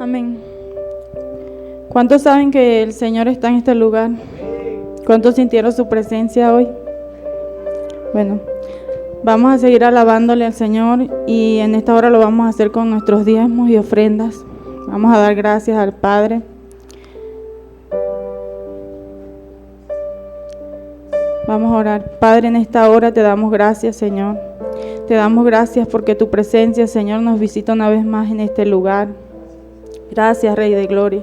Amén. ¿Cuántos saben que el Señor está en este lugar? ¿Cuántos sintieron su presencia hoy? Bueno, vamos a seguir alabándole al Señor y en esta hora lo vamos a hacer con nuestros diezmos y ofrendas. Vamos a dar gracias al Padre. Vamos a orar. Padre, en esta hora te damos gracias, Señor. Te damos gracias porque tu presencia, Señor, nos visita una vez más en este lugar. Gracias, Rey de Gloria.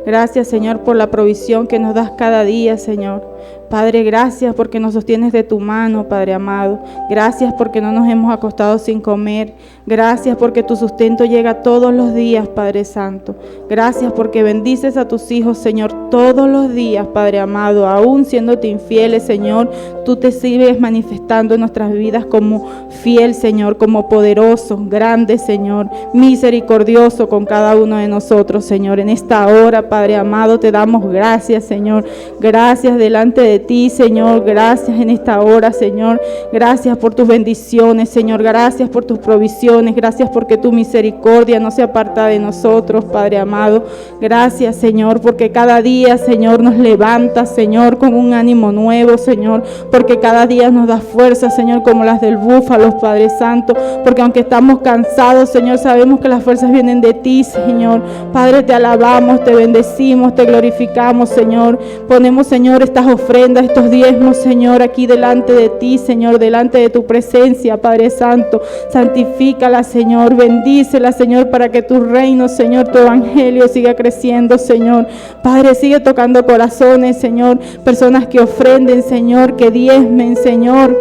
Gracias, Señor, por la provisión que nos das cada día, Señor. Padre, gracias porque nos sostienes de tu mano, Padre amado. Gracias porque no nos hemos acostado sin comer. Gracias porque tu sustento llega todos los días, Padre Santo. Gracias porque bendices a tus hijos, Señor, todos los días, Padre amado. Aún siéndote infieles, Señor, tú te sigues manifestando en nuestras vidas como fiel, Señor, como poderoso, grande, Señor, misericordioso con cada uno de nosotros, Señor. En esta hora, Padre amado, te damos gracias, Señor. Gracias delante de ti, Señor. Gracias en esta hora, Señor. Gracias por tus bendiciones, Señor. Gracias por tus provisiones. Gracias porque tu misericordia no se aparta de nosotros, Padre amado. Gracias, Señor, porque cada día, Señor, nos levanta, Señor, con un ánimo nuevo, Señor, porque cada día nos da fuerza, Señor, como las del búfalo, Padre Santo, porque aunque estamos cansados, Señor, sabemos que las fuerzas vienen de ti, Señor. Padre, te alabamos, te bendecimos, te glorificamos, Señor. Ponemos, Señor, estas ofrendas, estos diezmos, Señor, aquí delante de ti, Señor, delante de tu presencia, Padre Santo. Santifícala, Señor, bendícela, Señor, para que tu reino, Señor, tu evangelio siga creciendo, Señor. Padre, sigue tocando corazones, Señor, personas que ofrenden, Señor, que diezmen, Señor,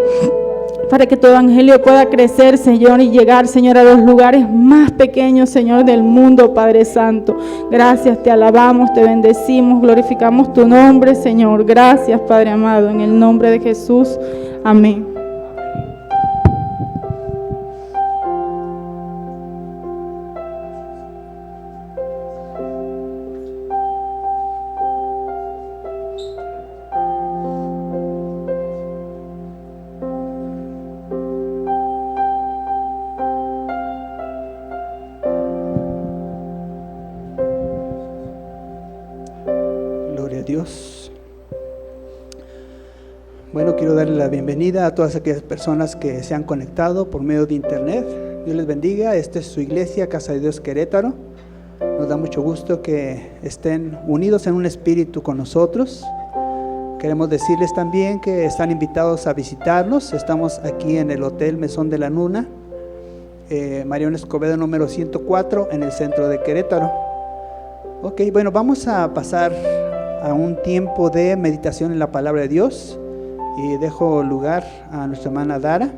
para que tu evangelio pueda crecer, Señor, y llegar, Señor, a los lugares más pequeños, Señor, del mundo, Padre Santo. Gracias, te alabamos, te bendecimos, glorificamos tu nombre, Señor. Gracias, Padre amado, en el nombre de Jesús. Amén. Dios. Bueno, quiero darle la bienvenida a todas aquellas personas que se han conectado por medio de internet. Dios les bendiga. Esta es su iglesia, Casa de Dios Querétaro. Nos da mucho gusto que estén unidos en un espíritu con nosotros. Queremos decirles también que están invitados a visitarnos. Estamos aquí en el Hotel Mesón de la Luna, Mariano Escobedo número 104, en el centro de Querétaro. Ok, bueno, vamos a pasar a un tiempo de meditación en la palabra de Dios y dejo lugar a nuestra hermana Dara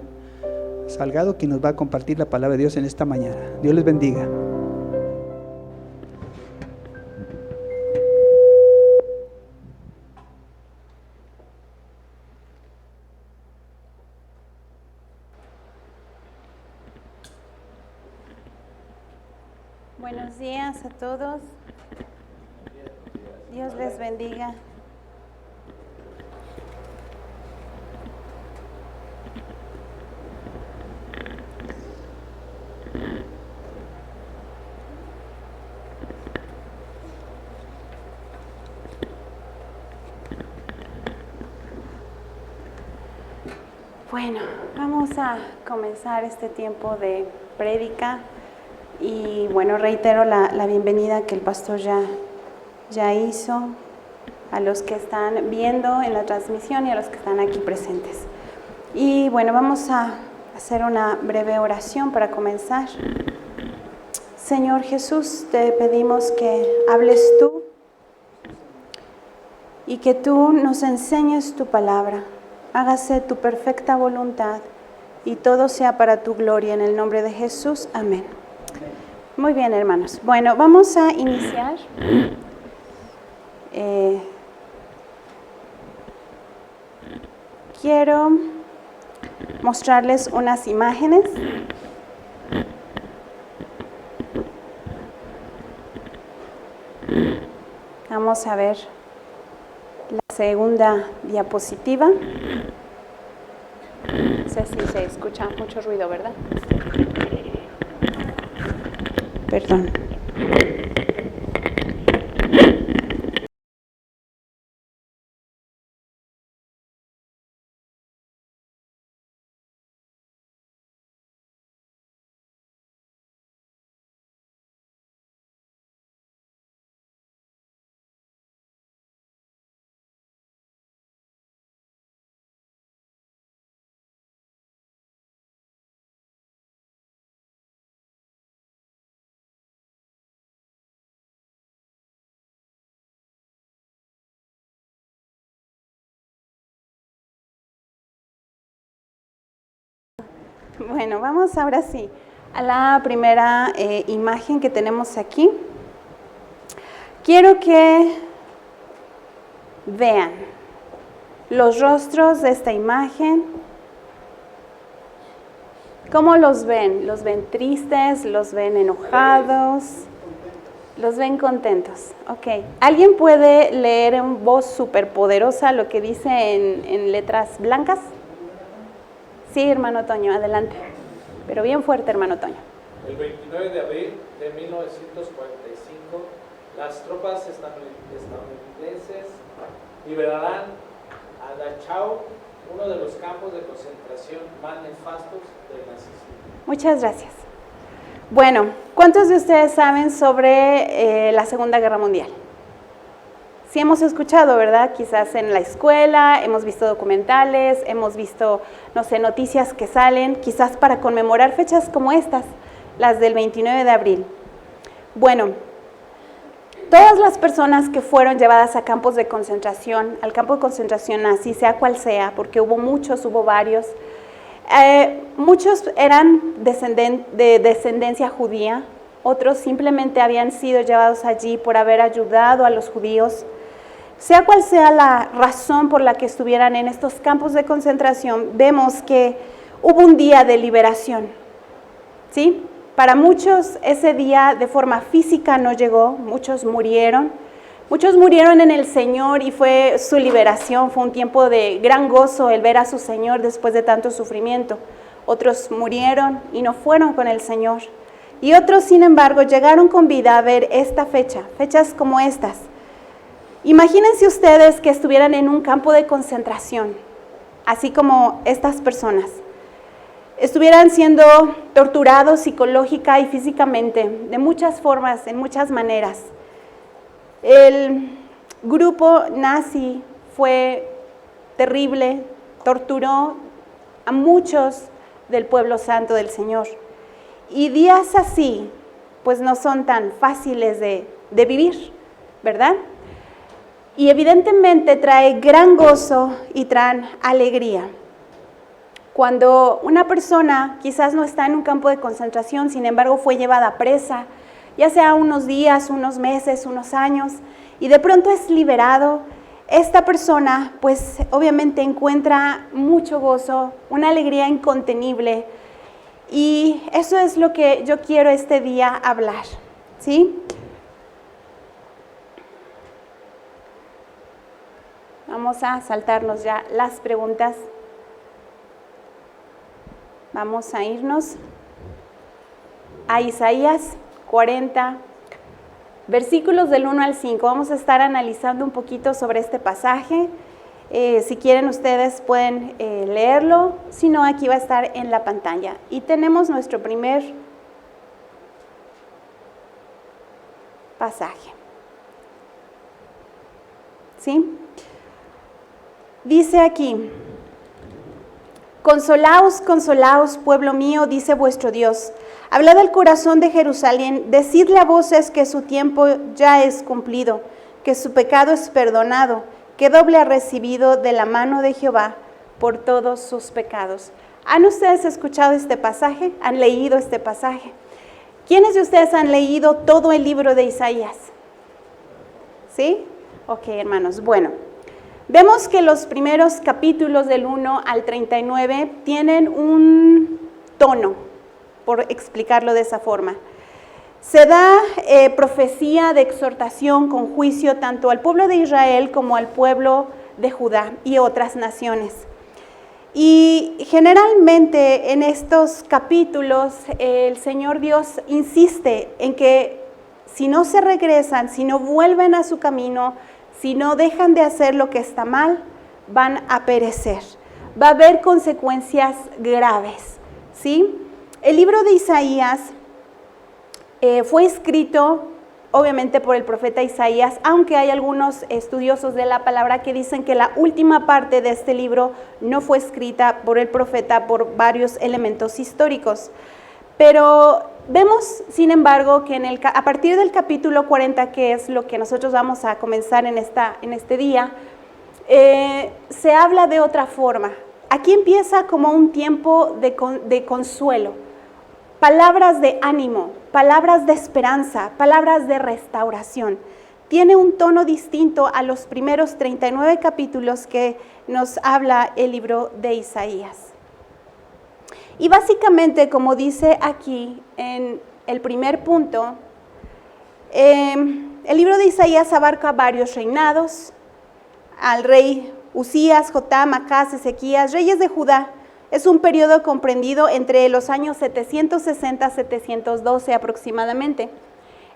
Salgado, quien nos va a compartir la palabra de Dios en esta mañana. Dios les bendiga. Buenos días a todos. Dios les bendiga. Bueno, vamos a comenzar este tiempo de prédica y bueno, reitero la bienvenida que el pastor ya hizo a los que están viendo en la transmisión y a los que están aquí presentes. Y bueno, vamos a hacer una breve oración para comenzar. Señor Jesús, te pedimos que hables tú y que tú nos enseñes tu palabra. Hágase tu perfecta voluntad y todo sea para tu gloria. En el nombre de Jesús, amén. Muy bien, hermanos. Bueno, vamos a iniciar. Quiero mostrarles unas imágenes. Vamos a ver la segunda diapositiva. No sé si se escucha mucho ruido, ¿verdad? Perdón. Bueno, vamos ahora sí a la primera imagen que tenemos aquí. Quiero que vean los rostros de esta imagen. ¿Cómo los ven? ¿Los ven tristes? ¿Los ven enojados? ¿Los ven contentos? Ok. ¿Alguien puede leer en voz súper poderosa lo que dice en letras blancas? Sí, hermano Toño, adelante. Pero bien fuerte, hermano Toño. El 29 de abril de 1945, las tropas estadounidenses liberarán a Dachau, uno de los campos de concentración más nefastos del nazismo. Muchas gracias. Bueno, ¿cuántos de ustedes saben sobre la Segunda Guerra Mundial? Sí hemos escuchado, ¿verdad? Quizás en la escuela, hemos visto documentales, hemos visto, no sé, noticias que salen, quizás para conmemorar fechas como estas, las del 29 de abril. Bueno, todas las personas que fueron llevadas a campos de concentración, al campo de concentración nazi, sea cual sea, porque hubo muchos, hubo varios, muchos eran de descendencia judía, otros simplemente habían sido llevados allí por haber ayudado a los judíos. Sea cual sea la razón por la que estuvieran en estos campos de concentración, vemos que hubo un día de liberación, ¿sí? Para muchos ese día de forma física no llegó, muchos murieron en el Señor y fue su liberación, fue un tiempo de gran gozo el ver a su Señor después de tanto sufrimiento. Otros murieron y no fueron con el Señor. Y otros, sin embargo, llegaron con vida a ver esta fecha, fechas como estas. Imagínense ustedes que estuvieran en un campo de concentración, así como estas personas. Estuvieran siendo torturados psicológica y físicamente, de muchas formas, en muchas maneras. El grupo nazi fue terrible, torturó a muchos del pueblo santo del Señor. Y días así, pues no son tan fáciles de vivir, ¿verdad? Y evidentemente trae gran gozo y trae alegría. Cuando una persona quizás no está en un campo de concentración, sin embargo fue llevada presa, ya sea unos días, unos meses, unos años, y de pronto es liberado, esta persona pues obviamente encuentra mucho gozo, una alegría incontenible, y eso es lo que yo quiero este día hablar, ¿sí? Vamos a saltarnos ya las preguntas. Vamos a irnos a Isaías 40, versículos del 1 al 5. Vamos a estar analizando un poquito sobre este pasaje. Si quieren ustedes pueden leerlo, si no aquí va a estar en la pantalla. Y tenemos nuestro primer pasaje. ¿Sí? Dice aquí: consolaos, consolaos, pueblo mío, dice vuestro Dios. Hablad al corazón de Jerusalén, decidle a voces que su tiempo ya es cumplido, que su pecado es perdonado, que doble ha recibido de la mano de Jehová por todos sus pecados. ¿Han ustedes escuchado este pasaje? ¿Han leído este pasaje? ¿Quiénes de ustedes han leído todo el libro de Isaías? ¿Sí? Ok, hermanos, bueno. Vemos que los primeros capítulos del 1 al 39 tienen un tono, por explicarlo de esa forma. Se da profecía de exhortación con juicio tanto al pueblo de Israel como al pueblo de Judá y otras naciones. Y generalmente en estos capítulos el Señor Dios insiste en que si no se regresan, si no vuelven a su camino, si no dejan de hacer lo que está mal, van a perecer. Va a haber consecuencias graves, ¿sí? El libro de Isaías fue escrito, obviamente, por el profeta Isaías, aunque hay algunos estudiosos de la palabra que dicen que la última parte de este libro no fue escrita por el profeta por varios elementos históricos. Pero vemos, sin embargo, que a partir del capítulo 40, que es lo que nosotros vamos a comenzar en este día, se habla de otra forma. aquí empieza como un tiempo de consuelo, palabras de ánimo, palabras de esperanza, palabras de restauración. Tiene un tono distinto a los primeros 39 capítulos que nos habla el libro de Isaías. Y básicamente, como dice aquí en el primer punto, el libro de Isaías abarca varios reinados, al rey Usías, Jotam, Acaz, Ezequías, reyes de Judá. Es un periodo comprendido entre los años 760 a 712 aproximadamente.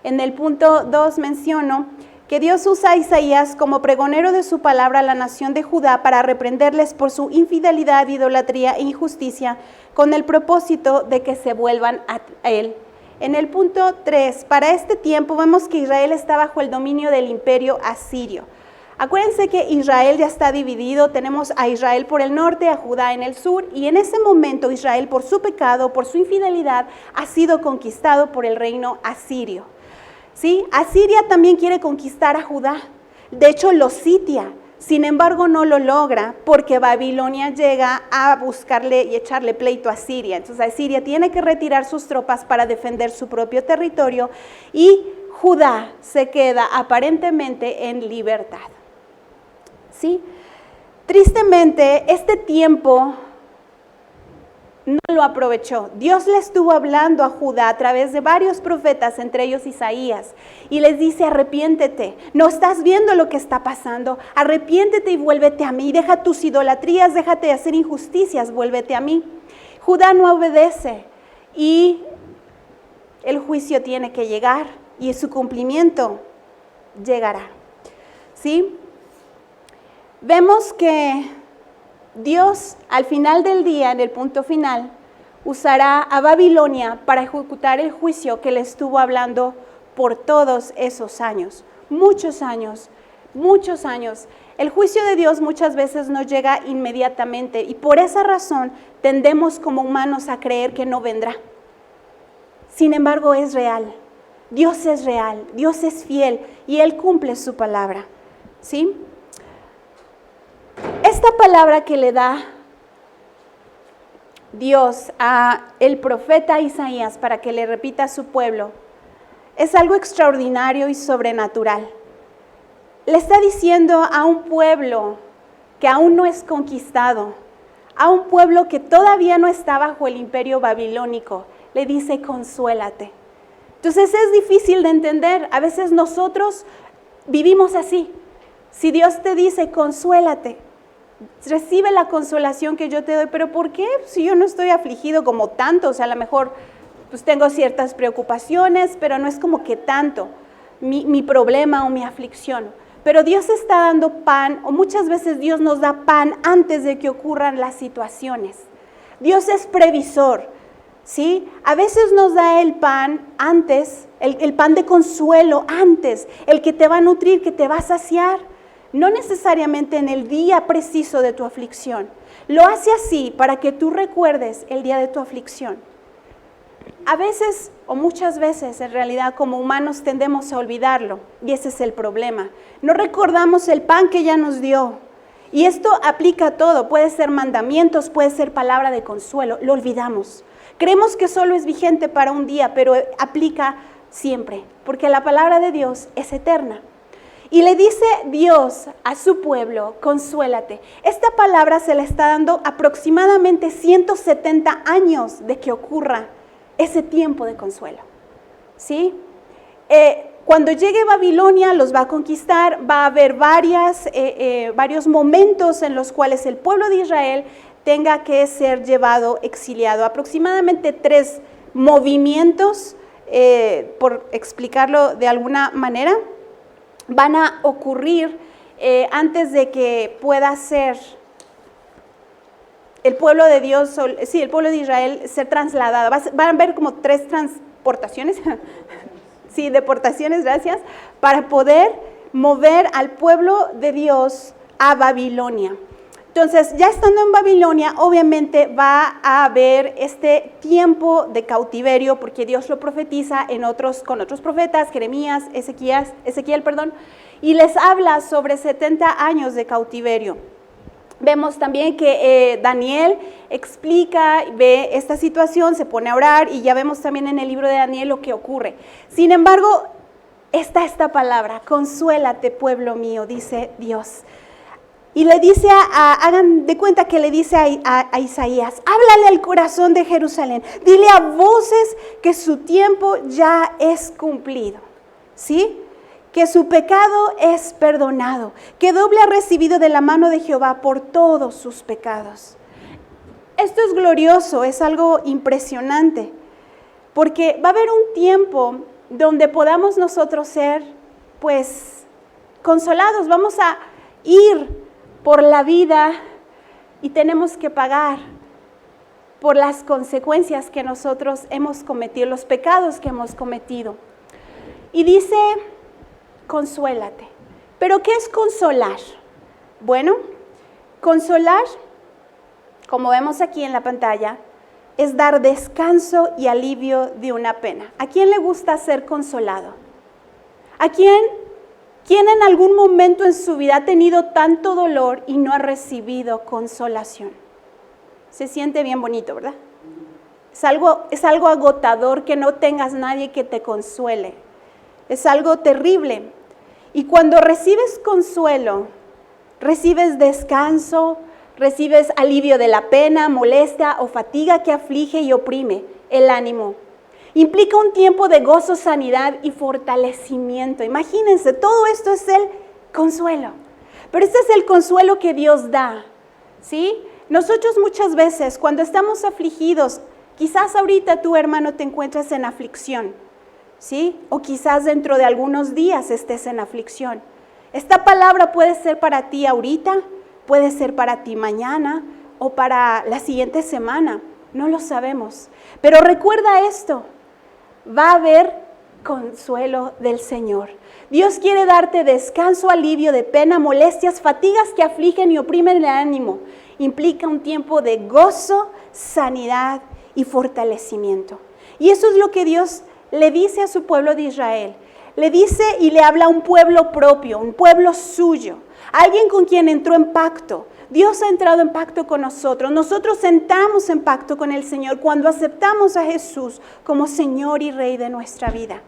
En el punto 2 menciono que Dios usa a Isaías como pregonero de su palabra a la nación de Judá para reprenderles por su infidelidad, idolatría e injusticia, con el propósito de que se vuelvan a él. En el punto 3, para este tiempo vemos que Israel está bajo el dominio del imperio asirio. Acuérdense que Israel ya está dividido, tenemos a Israel por el norte, a Judá en el sur, y en ese momento Israel por su pecado, por su infidelidad, ha sido conquistado por el reino asirio. ¿Sí? Asiria también quiere conquistar a Judá, de hecho lo sitia, sin embargo no lo logra porque Babilonia llega a buscarle y echarle pleito a Siria. Entonces Asiria tiene que retirar sus tropas para defender su propio territorio y Judá se queda aparentemente en libertad. ¿Sí? Tristemente, este tiempo no lo aprovechó. Dios le estuvo hablando a Judá a través de varios profetas, entre ellos Isaías, y les dice: arrepiéntete, no estás viendo lo que está pasando, arrepiéntete y vuélvete a mí, deja tus idolatrías, déjate de hacer injusticias, vuélvete a mí. Judá no obedece y el juicio tiene que llegar y su cumplimiento llegará. ¿Sí? Vemos que Dios al final del día, en el punto final, usará a Babilonia para ejecutar el juicio que le estuvo hablando por todos esos años. Muchos años, muchos años. El juicio de Dios muchas veces no llega inmediatamente y por esa razón tendemos como humanos a creer que no vendrá. Sin embargo, es real. Dios es fiel y Él cumple su palabra. ¿Sí? Esta palabra que le da Dios a el profeta Isaías para que le repita a su pueblo es algo extraordinario y sobrenatural. Le está diciendo a un pueblo que aún no es conquistado, a un pueblo que todavía no está bajo el imperio babilónico, le dice: consuélate. Entonces es difícil de entender, a veces nosotros vivimos así. Si Dios te dice: consuélate, recibe la consolación que yo te doy, pero ¿por qué? Si yo no estoy afligido como tanto, o sea, a lo mejor pues tengo ciertas preocupaciones, pero no es como que tanto mi problema o mi aflicción. Pero Dios está dando pan, o muchas veces Dios nos da pan antes de que ocurran las situaciones. Dios es previsor, ¿sí? A veces nos da el pan antes, el pan de consuelo antes, el que te va a nutrir, que te va a saciar. No necesariamente en el día preciso de tu aflicción. Lo hace así para que tú recuerdes el día de tu aflicción. A veces, o muchas veces, en realidad, como humanos tendemos a olvidarlo, y ese es el problema. No recordamos el pan que ya nos dio. Y esto aplica a todo, puede ser mandamientos, puede ser palabra de consuelo, lo olvidamos. Creemos que solo es vigente para un día, pero aplica siempre, porque la palabra de Dios es eterna. Y le dice Dios a su pueblo: consuélate. Esta palabra se le está dando aproximadamente 170 años de que ocurra ese tiempo de consuelo. ¿Sí? Cuando llegue Babilonia los va a conquistar, va a haber varios momentos en los cuales el pueblo de Israel tenga que ser llevado exiliado. Aproximadamente 3 movimientos, por explicarlo de alguna manera, van a ocurrir antes de que pueda ser el pueblo de Dios, el pueblo de Israel ser trasladado. Van a haber como 3 transportaciones, sí, deportaciones, gracias, para poder mover al pueblo de Dios a Babilonia. Entonces, ya estando en Babilonia, obviamente va a haber este tiempo de cautiverio, porque Dios lo profetiza con otros profetas, Jeremías, Ezequiel, y les habla sobre 70 años de cautiverio. Vemos también que Daniel explica, ve esta situación, se pone a orar y ya vemos también en el libro de Daniel lo que ocurre. Sin embargo, está esta palabra, consuélate pueblo mío, dice Dios. Y le dice, hagan de cuenta que le dice a Isaías, háblale al corazón de Jerusalén, dile a voces que su tiempo ya es cumplido, ¿sí? Que su pecado es perdonado, que doble ha recibido de la mano de Jehová por todos sus pecados. Esto es glorioso, es algo impresionante, porque va a haber un tiempo donde podamos nosotros ser, pues, consolados. Vamos a ir por la vida y tenemos que pagar por las consecuencias que nosotros hemos cometido, los pecados que hemos cometido. Y dice, consuélate. ¿Pero qué es consolar? Bueno, consolar, como vemos aquí en la pantalla, es dar descanso y alivio de una pena. ¿A quién le gusta ser consolado? ¿A quién en algún momento en su vida ha tenido tanto dolor y no ha recibido consolación? Se siente bien bonito, ¿verdad? Es algo agotador que no tengas nadie que te consuele. Es algo terrible. Y cuando recibes consuelo, recibes descanso, recibes alivio de la pena, molestia o fatiga que aflige y oprime el ánimo. Implica un tiempo de gozo, sanidad y fortalecimiento. Imagínense, todo esto es el consuelo. Pero este es el consuelo que Dios da, ¿sí? Nosotros muchas veces cuando estamos afligidos, quizás ahorita tú, hermano, te encuentras en aflicción, ¿sí? O quizás dentro de algunos días estés en aflicción. Esta palabra puede ser para ti ahorita, puede ser para ti mañana o para la siguiente semana. No lo sabemos. Pero recuerda esto, va a haber consuelo del Señor. Dios quiere darte descanso, alivio de pena, molestias, fatigas que afligen y oprimen el ánimo. Implica un tiempo de gozo, sanidad y fortalecimiento. Y eso es lo que Dios le dice a su pueblo de Israel. Le dice y le habla a un pueblo propio, un pueblo suyo, alguien con quien entró en pacto. Dios ha entrado en pacto con nosotros. Nosotros entramos en pacto con el Señor cuando aceptamos a Jesús como Señor y Rey de nuestra vida.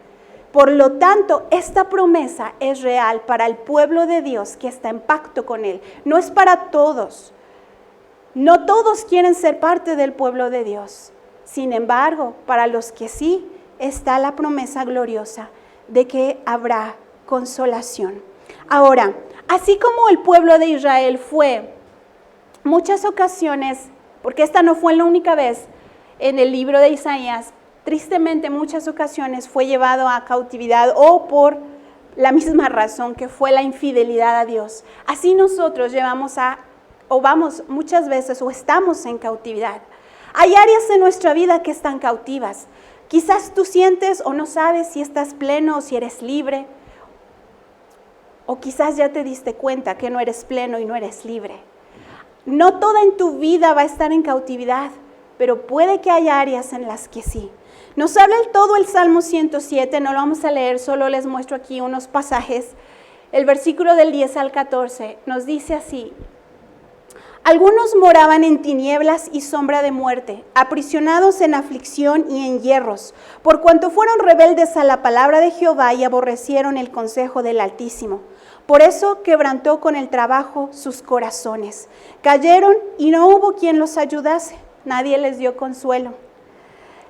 Por lo tanto, esta promesa es real para el pueblo de Dios que está en pacto con Él. No es para todos. No todos quieren ser parte del pueblo de Dios. Sin embargo, para los que sí, está la promesa gloriosa de que habrá consolación. Ahora, así como el pueblo de Israel fue muchas ocasiones, porque esta no fue la única vez en el libro de Isaías, tristemente muchas ocasiones fue llevado a cautividad o por la misma razón que fue la infidelidad a Dios. Así nosotros vamos muchas veces o estamos en cautividad. Hay áreas en nuestra vida que están cautivas. Quizás tú sientes o no sabes si estás pleno o si eres libre. O quizás ya te diste cuenta que no eres pleno y no eres libre. No toda en tu vida va a estar en cautividad, pero puede que haya áreas en las que sí. Nos habla todo el Salmo 107, no lo vamos a leer, solo les muestro aquí unos pasajes. El versículo del 10 al 14 nos dice así: algunos moraban en tinieblas y sombra de muerte, aprisionados en aflicción y en hierros, por cuanto fueron rebeldes a la palabra de Jehová y aborrecieron el consejo del Altísimo. Por eso quebrantó con el trabajo sus corazones. Cayeron y no hubo quien los ayudase, nadie les dio consuelo.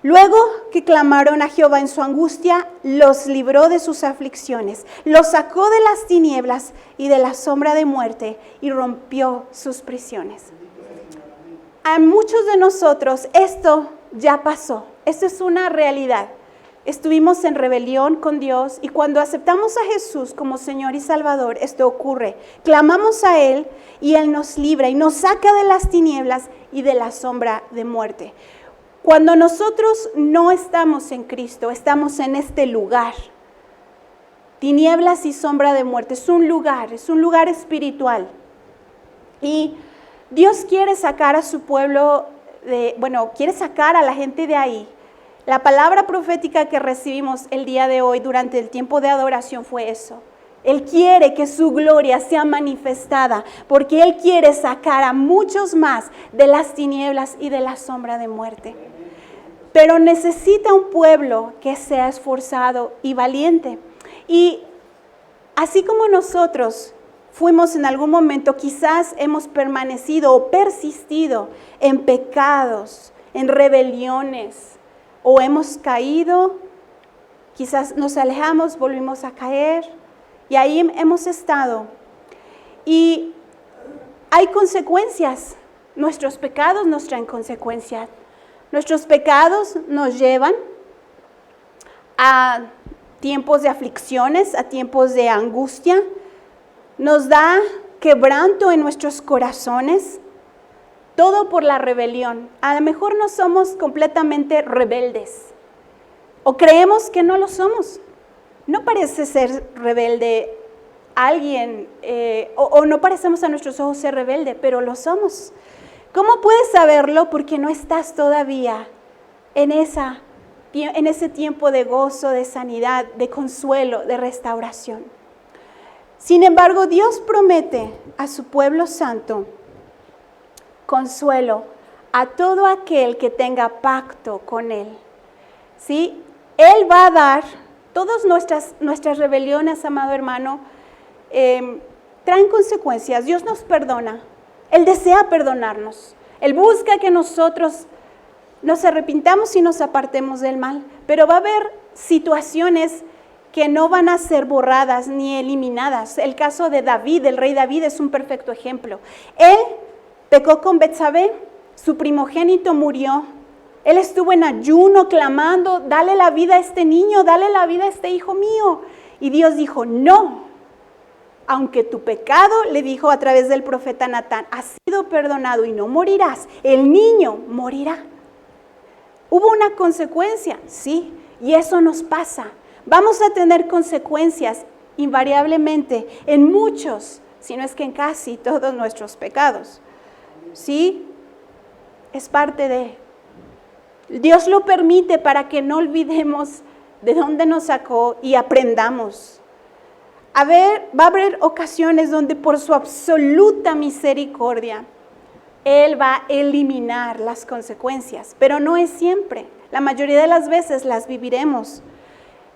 Luego que clamaron a Jehová en su angustia, los libró de sus aflicciones, los sacó de las tinieblas y de la sombra de muerte y rompió sus prisiones. A muchos de nosotros esto ya pasó, esto es una realidad. Estuvimos en rebelión con Dios y cuando aceptamos a Jesús como Señor y Salvador, esto ocurre. Clamamos a Él y Él nos libra y nos saca de las tinieblas y de la sombra de muerte. Cuando nosotros no estamos en Cristo, estamos en este lugar. Tinieblas y sombra de muerte, es un lugar espiritual. Y Dios quiere sacar a su pueblo, quiere sacar a la gente de ahí. La palabra profética que recibimos el día de hoy durante el tiempo de adoración fue eso, Él quiere que su gloria sea manifestada, porque Él quiere sacar a muchos más de las tinieblas y de la sombra de muerte. Pero necesita un pueblo que sea esforzado y valiente. Y así como nosotros fuimos en algún momento, quizás hemos permanecido o persistido en pecados, en rebeliones, o hemos caído, quizás nos alejamos, volvimos a caer, y ahí hemos estado. Y hay consecuencias, nuestros pecados nos traen consecuencias. Nuestros pecados nos llevan a tiempos de aflicciones, a tiempos de angustia, nos da quebranto en nuestros corazones, todo por la rebelión. A lo mejor no somos completamente rebeldes, o creemos que no lo somos. No parece ser rebelde alguien, o no parecemos a nuestros ojos ser rebelde, pero lo somos. ¿Cómo puedes saberlo? Porque no estás todavía en ese tiempo de gozo, de sanidad, de consuelo, de restauración. Sin embargo, Dios promete a su pueblo santo consuelo a todo aquel que tenga pacto con Él. ¿Sí? Él va a dar todas nuestras rebeliones, amado hermano, traen consecuencias. Dios nos perdona. Él desea perdonarnos. Él busca que nosotros nos arrepintamos y nos apartemos del mal. Pero va a haber situaciones que no van a ser borradas ni eliminadas. El caso de David, el rey David, es un perfecto ejemplo. Él pecó con Betsabé, su primogénito murió. Él estuvo en ayuno clamando, dale la vida a este niño, dale la vida a este hijo mío. Y Dios dijo, no. Aunque tu pecado, le dijo a través del profeta Natán, ha sido perdonado y no morirás, el niño morirá. ¿Hubo una consecuencia? Sí, y eso nos pasa. Vamos a tener consecuencias invariablemente en muchos, si no es que en casi todos nuestros pecados. ¿Sí? Es parte de... Dios lo permite para que no olvidemos de dónde nos sacó y aprendamos. Va a haber ocasiones donde por su absoluta misericordia, Él va a eliminar las consecuencias, pero no es siempre. La mayoría de las veces las viviremos.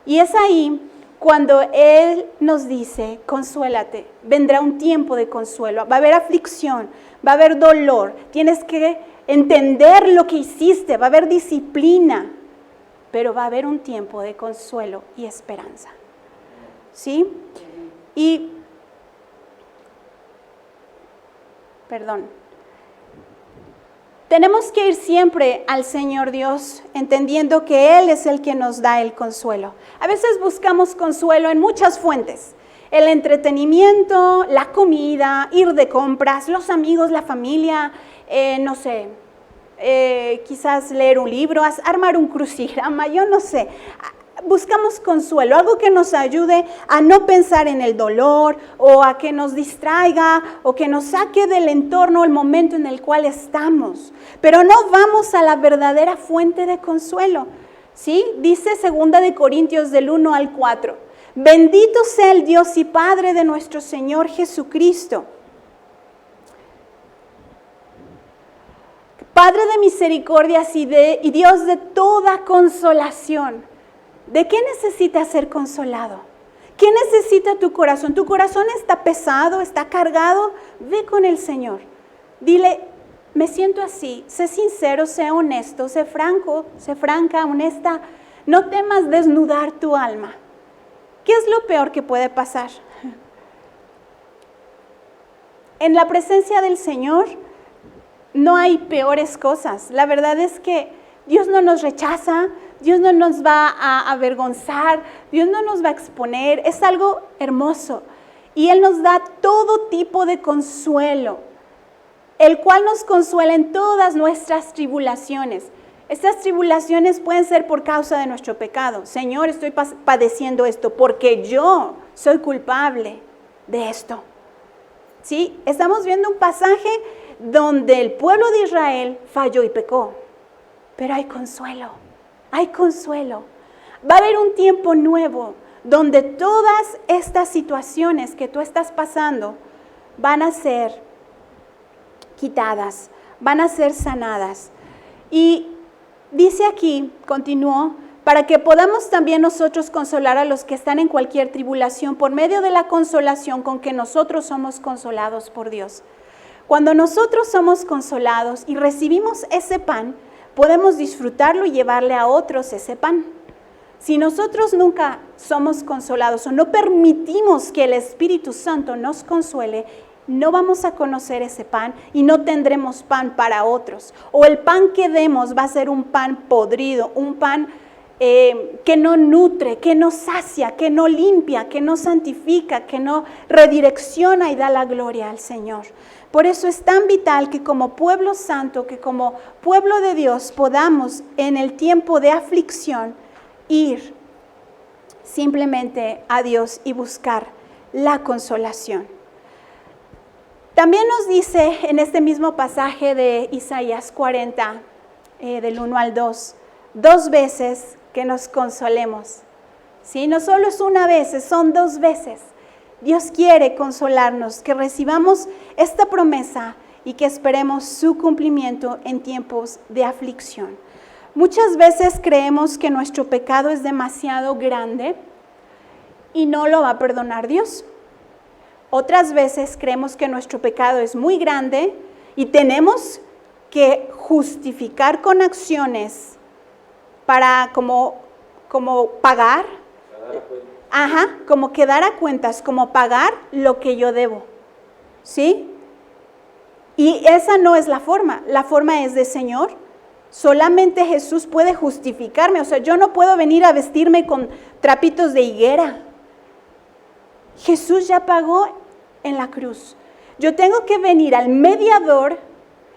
Y es ahí cuando Él nos dice, consuélate, vendrá un tiempo de consuelo, va a haber aflicción, va a haber dolor, tienes que entender lo que hiciste, va a haber disciplina, pero va a haber un tiempo de consuelo y esperanza. ¿Sí? Y, tenemos que ir siempre al Señor Dios, entendiendo que Él es el que nos da el consuelo. A veces buscamos consuelo en muchas fuentes. El entretenimiento, la comida, ir de compras, los amigos, la familia, quizás leer un libro, armar un crucigrama, yo no sé. Buscamos consuelo, algo que nos ayude a no pensar en el dolor o a que nos distraiga o que nos saque del entorno, el momento en el cual estamos. Pero no vamos a la verdadera fuente de consuelo. ¿Sí? Dice 2 Corintios del 1 al 4. Bendito sea el Dios y Padre de nuestro Señor Jesucristo, Padre de misericordias y Dios de toda consolación. ¿De qué necesitas ser consolado? ¿Qué necesita tu corazón? ¿Tu corazón está pesado, está cargado? Ve con el Señor. Dile, me siento así. Sé sincero, sé honesto, sé franco, sé franca, honesta. No temas desnudar tu alma. ¿Qué es lo peor que puede pasar? En la presencia del Señor no hay peores cosas. La verdad es que Dios no nos rechaza, Dios no nos va a avergonzar, Dios no nos va a exponer. Es algo hermoso. Y Él nos da todo tipo de consuelo, el cual nos consuela en todas nuestras tribulaciones. Estas tribulaciones pueden ser por causa de nuestro pecado. Señor, estoy padeciendo esto porque yo soy culpable de esto. ¿Sí? Estamos viendo un pasaje donde el pueblo de Israel falló y pecó. Pero hay consuelo, hay consuelo. Va a haber un tiempo nuevo donde todas estas situaciones que tú estás pasando van a ser quitadas, van a ser sanadas. Y dice aquí, continuó, para que podamos también nosotros consolar a los que están en cualquier tribulación por medio de la consolación con que nosotros somos consolados por Dios. Cuando nosotros somos consolados y recibimos ese pan, podemos disfrutarlo y llevarle a otros ese pan. Si nosotros nunca somos consolados o no permitimos que el Espíritu Santo nos consuele, no vamos a conocer ese pan y no tendremos pan para otros. O el pan que demos va a ser un pan podrido, un pan que no nutre, que no sacia, que no limpia, que no santifica, que no redirecciona y da la gloria al Señor. Por eso es tan vital que como pueblo santo, que como pueblo de Dios podamos en el tiempo de aflicción ir simplemente a Dios y buscar la consolación. También nos dice en este mismo pasaje de Isaías 40, del 1 al 2, 2 veces que nos consolemos. ¿Sí? No solo es una vez, son 2 veces. Dios quiere consolarnos, que recibamos esta promesa y que esperemos su cumplimiento en tiempos de aflicción. Muchas veces creemos que nuestro pecado es demasiado grande y no lo va a perdonar Dios. Otras veces creemos que nuestro pecado es muy grande y tenemos que justificar con acciones para como pagar, como quedar a cuentas, como pagar lo que yo debo, ¿sí? Y esa no es la forma es de Señor, solamente Jesús puede justificarme, o sea, yo no puedo venir a vestirme con trapitos de higuera. Jesús ya pagó en la cruz. Yo tengo que venir al mediador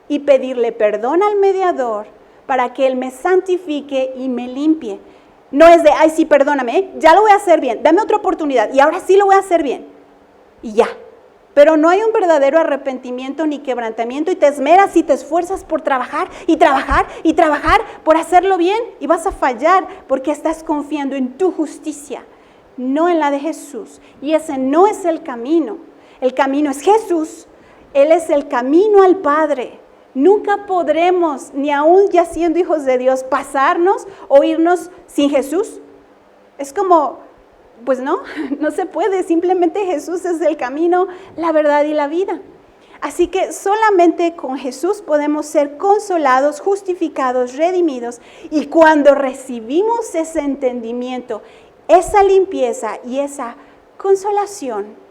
y pedirle perdón al mediador para que Él me santifique y me limpie. No es de, ay sí, perdóname, ya lo voy a hacer bien, dame otra oportunidad y ahora sí lo voy a hacer bien. Y ya. Pero no hay un verdadero arrepentimiento ni quebrantamiento y te esmeras y te esfuerzas por trabajar y trabajar y trabajar por hacerlo bien y vas a fallar porque estás confiando en tu justicia, no en la de Jesús. Y ese no es el camino. El camino es Jesús. Él es el camino al Padre. Nunca podremos, ni aún ya siendo hijos de Dios, pasarnos o irnos sin Jesús. Es como, pues no se puede. Simplemente Jesús es el camino, la verdad y la vida. Así que solamente con Jesús podemos ser consolados, justificados, redimidos. Y cuando recibimos ese entendimiento, esa limpieza y esa consolación,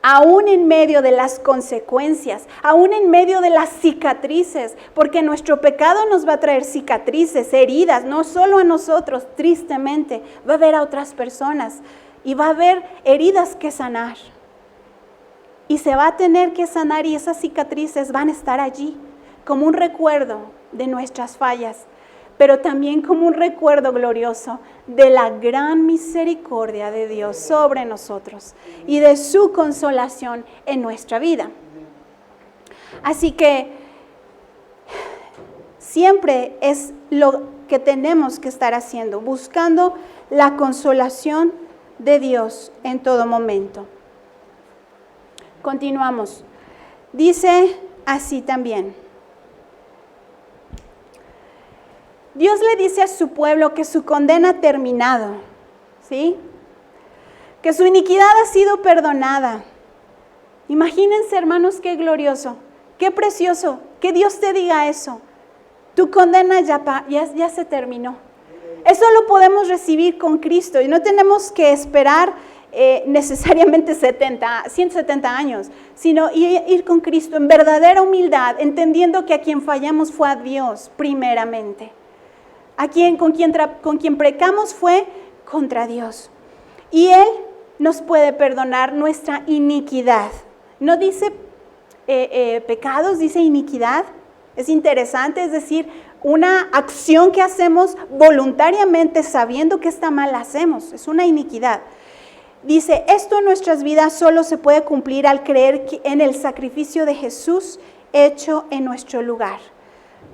aún en medio de las consecuencias, aún en medio de las cicatrices, porque nuestro pecado nos va a traer cicatrices, heridas, no solo a nosotros, tristemente, va a haber a otras personas y va a haber heridas que sanar. Y se va a tener que sanar y esas cicatrices van a estar allí como un recuerdo de nuestras fallas, pero también como un recuerdo glorioso de la gran misericordia de Dios sobre nosotros y de su consolación en nuestra vida. Así que siempre es lo que tenemos que estar haciendo, buscando la consolación de Dios en todo momento. Continuamos. Dice así también. Dios le dice a su pueblo que su condena ha terminado, ¿sí? Que su iniquidad ha sido perdonada. Imagínense, hermanos, qué glorioso, qué precioso, que Dios te diga eso. Tu condena ya se terminó. Eso lo podemos recibir con Cristo y no tenemos que esperar necesariamente 170 años, sino ir con Cristo en verdadera humildad, entendiendo que a quien fallamos fue a Dios primeramente. Con quien pecamos fue contra Dios. Y Él nos puede perdonar nuestra iniquidad. No dice pecados, dice iniquidad. Es interesante, es decir, una acción que hacemos voluntariamente sabiendo que está mal, la hacemos. Es una iniquidad. Dice, esto en nuestras vidas solo se puede cumplir al creer en el sacrificio de Jesús hecho en nuestro lugar.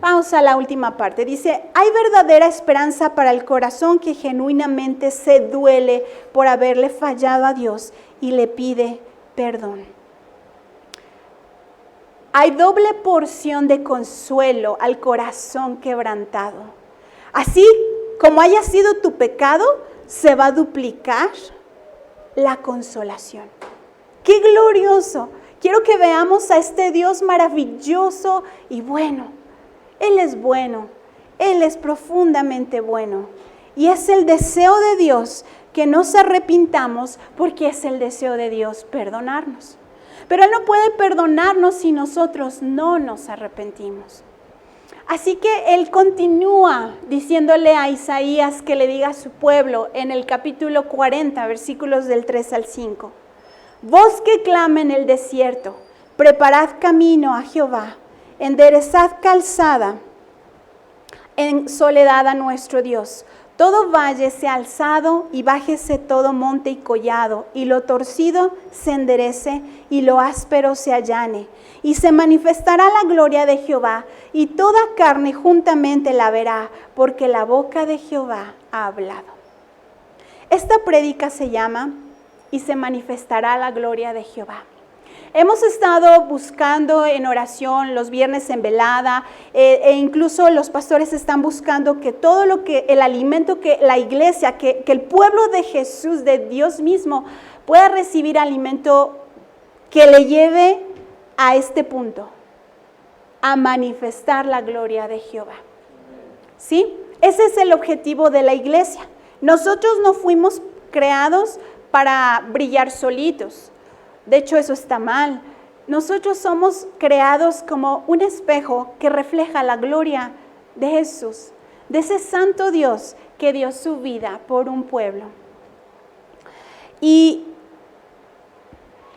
Vamos a la última parte. Dice, hay verdadera esperanza para el corazón que genuinamente se duele por haberle fallado a Dios y le pide perdón. Hay doble porción de consuelo al corazón quebrantado. Así como haya sido tu pecado, se va a duplicar la consolación. ¡Qué glorioso! Quiero que veamos a este Dios maravilloso y bueno. Él es bueno, Él es profundamente bueno. Y es el deseo de Dios que nos arrepintamos, porque es el deseo de Dios perdonarnos. Pero Él no puede perdonarnos si nosotros no nos arrepentimos. Así que Él continúa diciéndole a Isaías que le diga a su pueblo en el capítulo 40, versículos del 3 al 5. Voz que clama en el desierto, preparad camino a Jehová, enderezad calzada en soledad a nuestro Dios. Todo valle sea alzado y bájese todo monte y collado, y lo torcido se enderece y lo áspero se allane. Y se manifestará la gloria de Jehová, y toda carne juntamente la verá, porque la boca de Jehová ha hablado. Esta prédica se llama, y se manifestará la gloria de Jehová. Hemos estado buscando en oración los viernes en velada e incluso los pastores están buscando que todo lo que, el alimento que la iglesia, que el pueblo de Jesús, de Dios mismo, pueda recibir alimento que le lleve a este punto, a manifestar la gloria de Jehová. ¿Sí? Ese es el objetivo de la iglesia. Nosotros no fuimos creados para brillar solitos. De hecho, eso está mal. Nosotros somos creados como un espejo que refleja la gloria de Jesús, de ese santo Dios que dio su vida por un pueblo. Y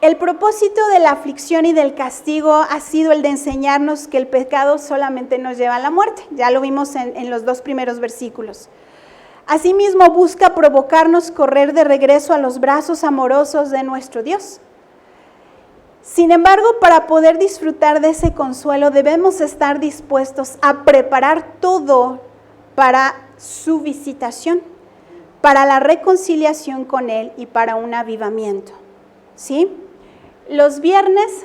el propósito de la aflicción y del castigo ha sido el de enseñarnos que el pecado solamente nos lleva a la muerte. Ya lo vimos en los 2 primeros versículos. Asimismo, busca provocarnos correr de regreso a los brazos amorosos de nuestro Dios. Sin embargo, para poder disfrutar de ese consuelo, debemos estar dispuestos a preparar todo para su visitación, para la reconciliación con Él y para un avivamiento. ¿Sí? Los viernes,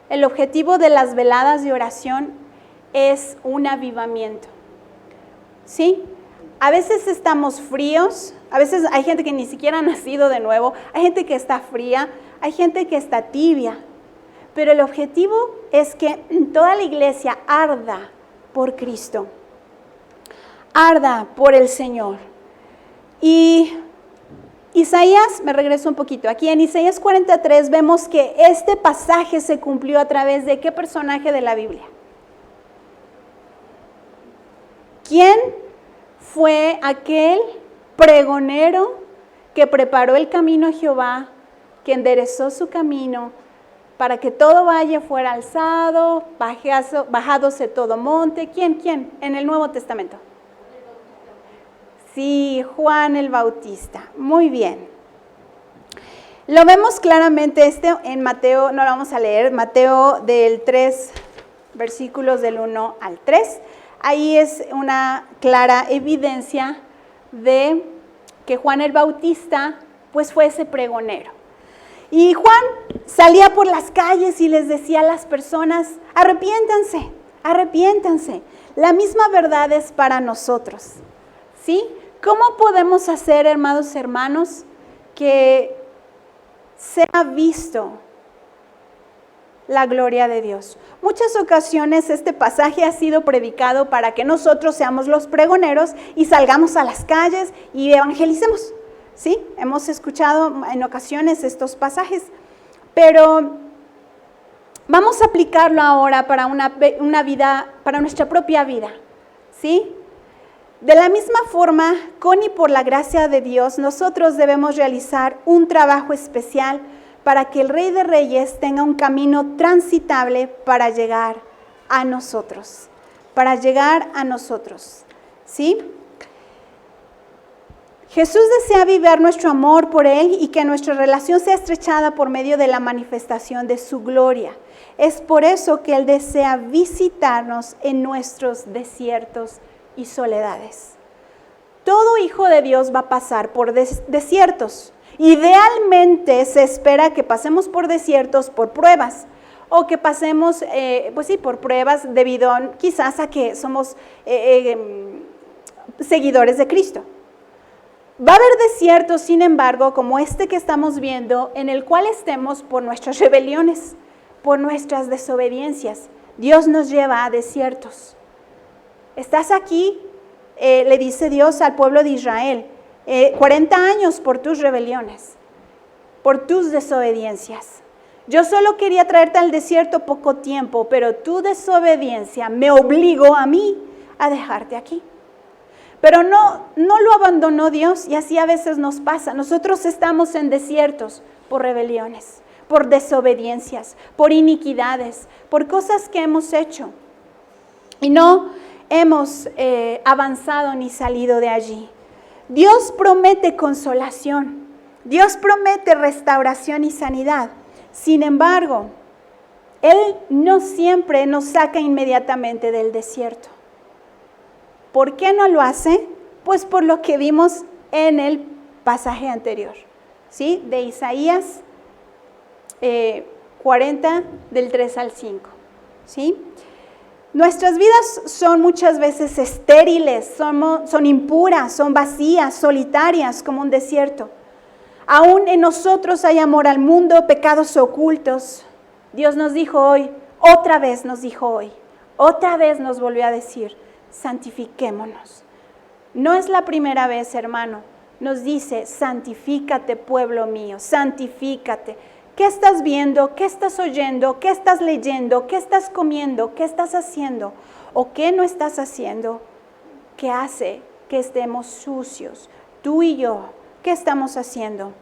el objetivo de las veladas de oración es un avivamiento. ¿Sí? A veces estamos fríos, a veces hay gente que ni siquiera ha nacido de nuevo, hay gente que está fría, hay gente que está tibia, pero el objetivo es que toda la iglesia arda por Cristo, arda por el Señor. Y Isaías, me regreso un poquito, aquí en Isaías 43 vemos que este pasaje se cumplió a través de ¿qué personaje de la Biblia? ¿Quién fue aquel pregonero que preparó el camino a Jehová, que enderezó su camino para que todo valle fuera alzado, bajadose todo monte? ¿Quién? En el Nuevo Testamento. Sí, Juan el Bautista. Muy bien. Lo vemos claramente en Mateo, no lo vamos a leer, Mateo del 3, versículos del 1 al 3. Ahí es una clara evidencia de que Juan el Bautista pues fue ese pregonero. Y Juan salía por las calles y les decía a las personas, arrepiéntanse, arrepiéntanse. La misma verdad es para nosotros, ¿sí? ¿Cómo podemos hacer, hermanos, que sea visto la gloria de Dios? Muchas ocasiones este pasaje ha sido predicado para que nosotros seamos los pregoneros y salgamos a las calles y evangelicemos. Sí, hemos escuchado en ocasiones estos pasajes, pero vamos a aplicarlo ahora para una vida, para nuestra propia vida, ¿sí? De la misma forma, con y por la gracia de Dios, nosotros debemos realizar un trabajo especial para que el Rey de Reyes tenga un camino transitable para llegar a nosotros, ¿sí? Jesús desea avivar nuestro amor por Él y que nuestra relación sea estrechada por medio de la manifestación de su gloria. Es por eso que Él desea visitarnos en nuestros desiertos y soledades. Todo hijo de Dios va a pasar por desiertos. Idealmente se espera que pasemos por desiertos, por pruebas, o que pasemos, por pruebas debido quizás a que somos seguidores de Cristo. Va a haber desiertos, sin embargo, como este que estamos viendo, en el cual estemos por nuestras rebeliones, por nuestras desobediencias. Dios nos lleva a desiertos. Estás aquí, le dice Dios al pueblo de Israel, 40 años por tus rebeliones, por tus desobediencias. Yo solo quería traerte al desierto poco tiempo, pero tu desobediencia me obligó a mí a dejarte aquí. Pero no lo abandonó Dios, y así a veces nos pasa. Nosotros estamos en desiertos por rebeliones, por desobediencias, por iniquidades, por cosas que hemos hecho. Y no hemos avanzado ni salido de allí. Dios promete consolación, Dios promete restauración y sanidad. Sin embargo, Él no siempre nos saca inmediatamente del desierto. ¿Por qué no lo hace? Pues por lo que vimos en el pasaje anterior, ¿sí? De Isaías 40, del 3 al 5, ¿sí? Nuestras vidas son muchas veces estériles, son impuras, son vacías, solitarias, como un desierto. Aún en nosotros hay amor al mundo, pecados ocultos. Dios nos dijo hoy, otra vez nos volvió a decir, santifiquémonos. No es la primera vez, hermano. Nos dice, santifícate, pueblo mío, santifícate. ¿Qué estás viendo? ¿Qué estás oyendo? ¿Qué estás leyendo? ¿Qué estás comiendo? ¿Qué estás haciendo? ¿O qué no estás haciendo? ¿Qué hace que estemos sucios? Tú y yo, ¿qué estamos haciendo?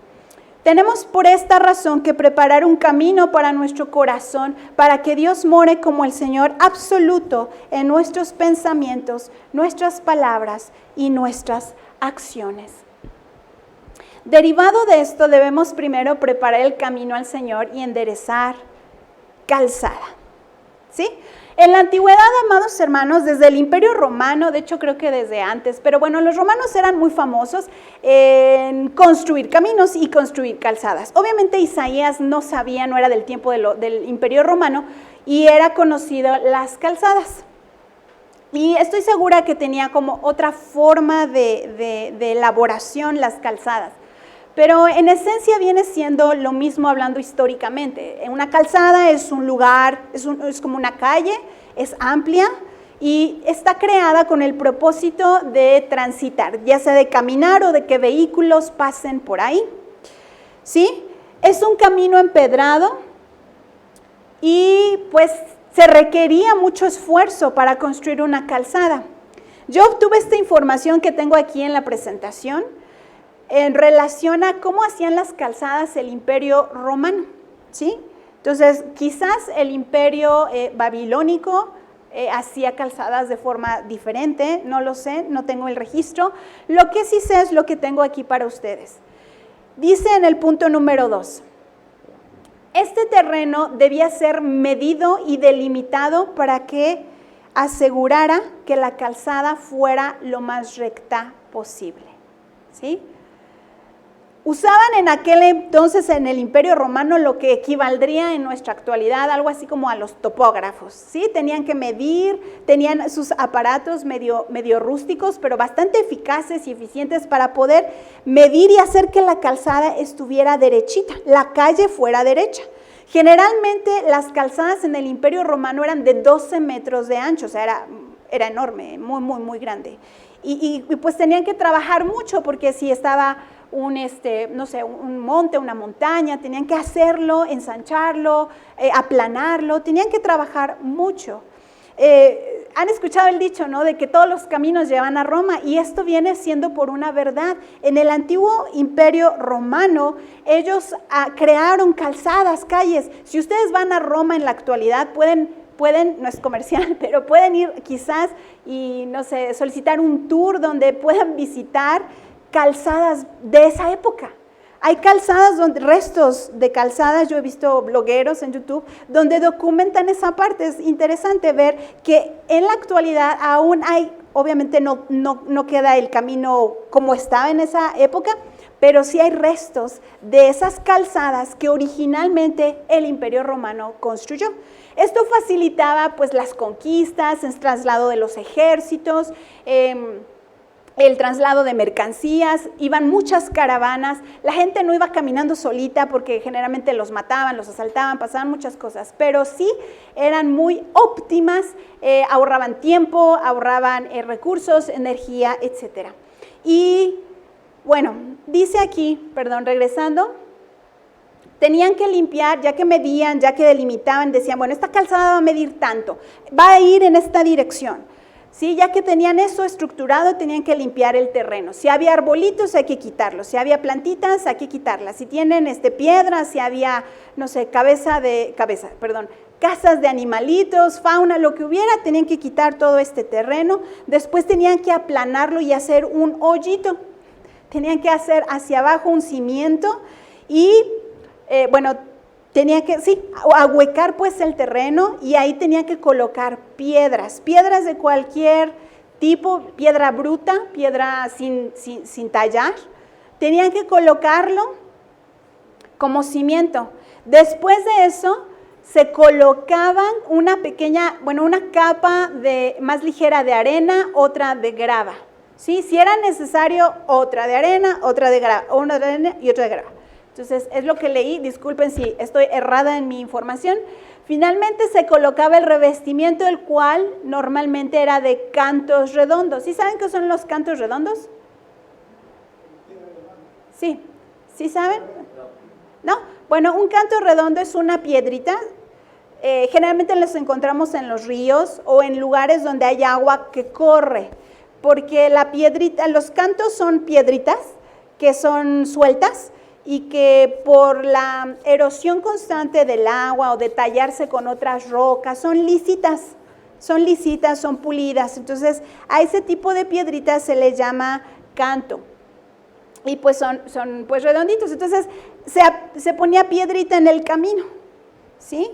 Tenemos por esta razón que preparar un camino para nuestro corazón, para que Dios more como el Señor absoluto en nuestros pensamientos, nuestras palabras y nuestras acciones. Derivado de esto, debemos primero preparar el camino al Señor y enderezar calzada, ¿sí? En la antigüedad, amados hermanos, desde el Imperio Romano, de hecho creo que desde antes, pero bueno, los romanos eran muy famosos en construir caminos y construir calzadas. Obviamente Isaías no sabía, no era del tiempo del Imperio Romano, y era conocido las calzadas. Y estoy segura que tenía como otra forma de elaboración las calzadas. Pero en esencia viene siendo lo mismo hablando históricamente. Una calzada es un lugar, es como una calle, es amplia y está creada con el propósito de transitar, ya sea de caminar o de que vehículos pasen por ahí. ¿Sí? Es un camino empedrado y pues se requería mucho esfuerzo para construir una calzada. Yo obtuve esta información que tengo aquí en la presentación en relación a cómo hacían las calzadas el Imperio Romano, ¿sí? Entonces, quizás el Imperio Babilónico hacía calzadas de forma diferente, no lo sé, no tengo el registro. Lo que sí sé es lo que tengo aquí para ustedes. Dice en el punto número 2, este terreno debía ser medido y delimitado para que asegurara que la calzada fuera lo más recta posible, ¿sí? Usaban en aquel entonces en el Imperio Romano lo que equivaldría en nuestra actualidad algo así como a los topógrafos, ¿sí? Tenían que medir, tenían sus aparatos medio rústicos, pero bastante eficaces y eficientes para poder medir y hacer que la calzada estuviera derechita, la calle fuera derecha. Generalmente las calzadas en el Imperio Romano eran de 12 metros de ancho, o sea, era enorme, muy grande. Y pues tenían que trabajar mucho porque si estaba un monte, una montaña, tenían que hacerlo, ensancharlo, aplanarlo, tenían que trabajar mucho. Han escuchado el dicho, ¿no?, de que todos los caminos llevan a Roma, y esto viene siendo por una verdad. En el antiguo Imperio Romano, ellos crearon calzadas, calles. Si ustedes van a Roma en la actualidad, pueden, no es comercial, pero pueden ir quizás y, no sé, solicitar un tour donde puedan visitar calzadas de esa época. Hay calzadas, restos de calzadas, yo he visto blogueros en YouTube, donde documentan esa parte. Es interesante ver que en la actualidad aún hay, obviamente no queda el camino como estaba en esa época, pero sí hay restos de esas calzadas que originalmente el Imperio Romano construyó. Esto facilitaba pues las conquistas, el traslado de los ejércitos, el traslado de mercancías, iban muchas caravanas, la gente no iba caminando solita porque generalmente los mataban, los asaltaban, pasaban muchas cosas, pero sí eran muy óptimas, ahorraban tiempo, ahorraban recursos, energía, etc. Y bueno, dice aquí, regresando, tenían que limpiar, ya que medían, ya que delimitaban, decían, bueno, esta calzada va a medir tanto, va a ir en esta dirección. Sí, ya que tenían eso estructurado, tenían que limpiar el terreno. Si había arbolitos, hay que quitarlos. Si había plantitas, hay que quitarlas. Si tienen piedras, si había, no sé, casas de animalitos, fauna, lo que hubiera, tenían que quitar todo este terreno. Después tenían que aplanarlo y hacer un hoyito. Tenían que hacer hacia abajo un cimiento y, tenía que, ahuecar pues el terreno y ahí tenía que colocar piedras de cualquier tipo, piedra bruta, piedra sin tallar. Tenían que colocarlo como cimiento. Después de eso, se colocaban una capa más ligera de arena, otra de grava. ¿Sí? Si era necesario, otra de arena, otra de grava, una de arena y otra de grava. Entonces, es lo que leí, disculpen si estoy errada en mi información. Finalmente se colocaba el revestimiento, el cual normalmente era de cantos redondos. ¿Sí saben qué son los cantos redondos? Sí, ¿sí saben? ¿No? Bueno, un canto redondo es una piedrita. Generalmente los encontramos en los ríos o en lugares donde hay agua que corre, porque los cantos son piedritas que son sueltas, y que por la erosión constante del agua o de tallarse con otras rocas, son lisitas, son pulidas. Entonces, a ese tipo de piedritas se les llama canto. Y pues son pues redonditos. Entonces, se ponía piedrita en el camino, ¿sí?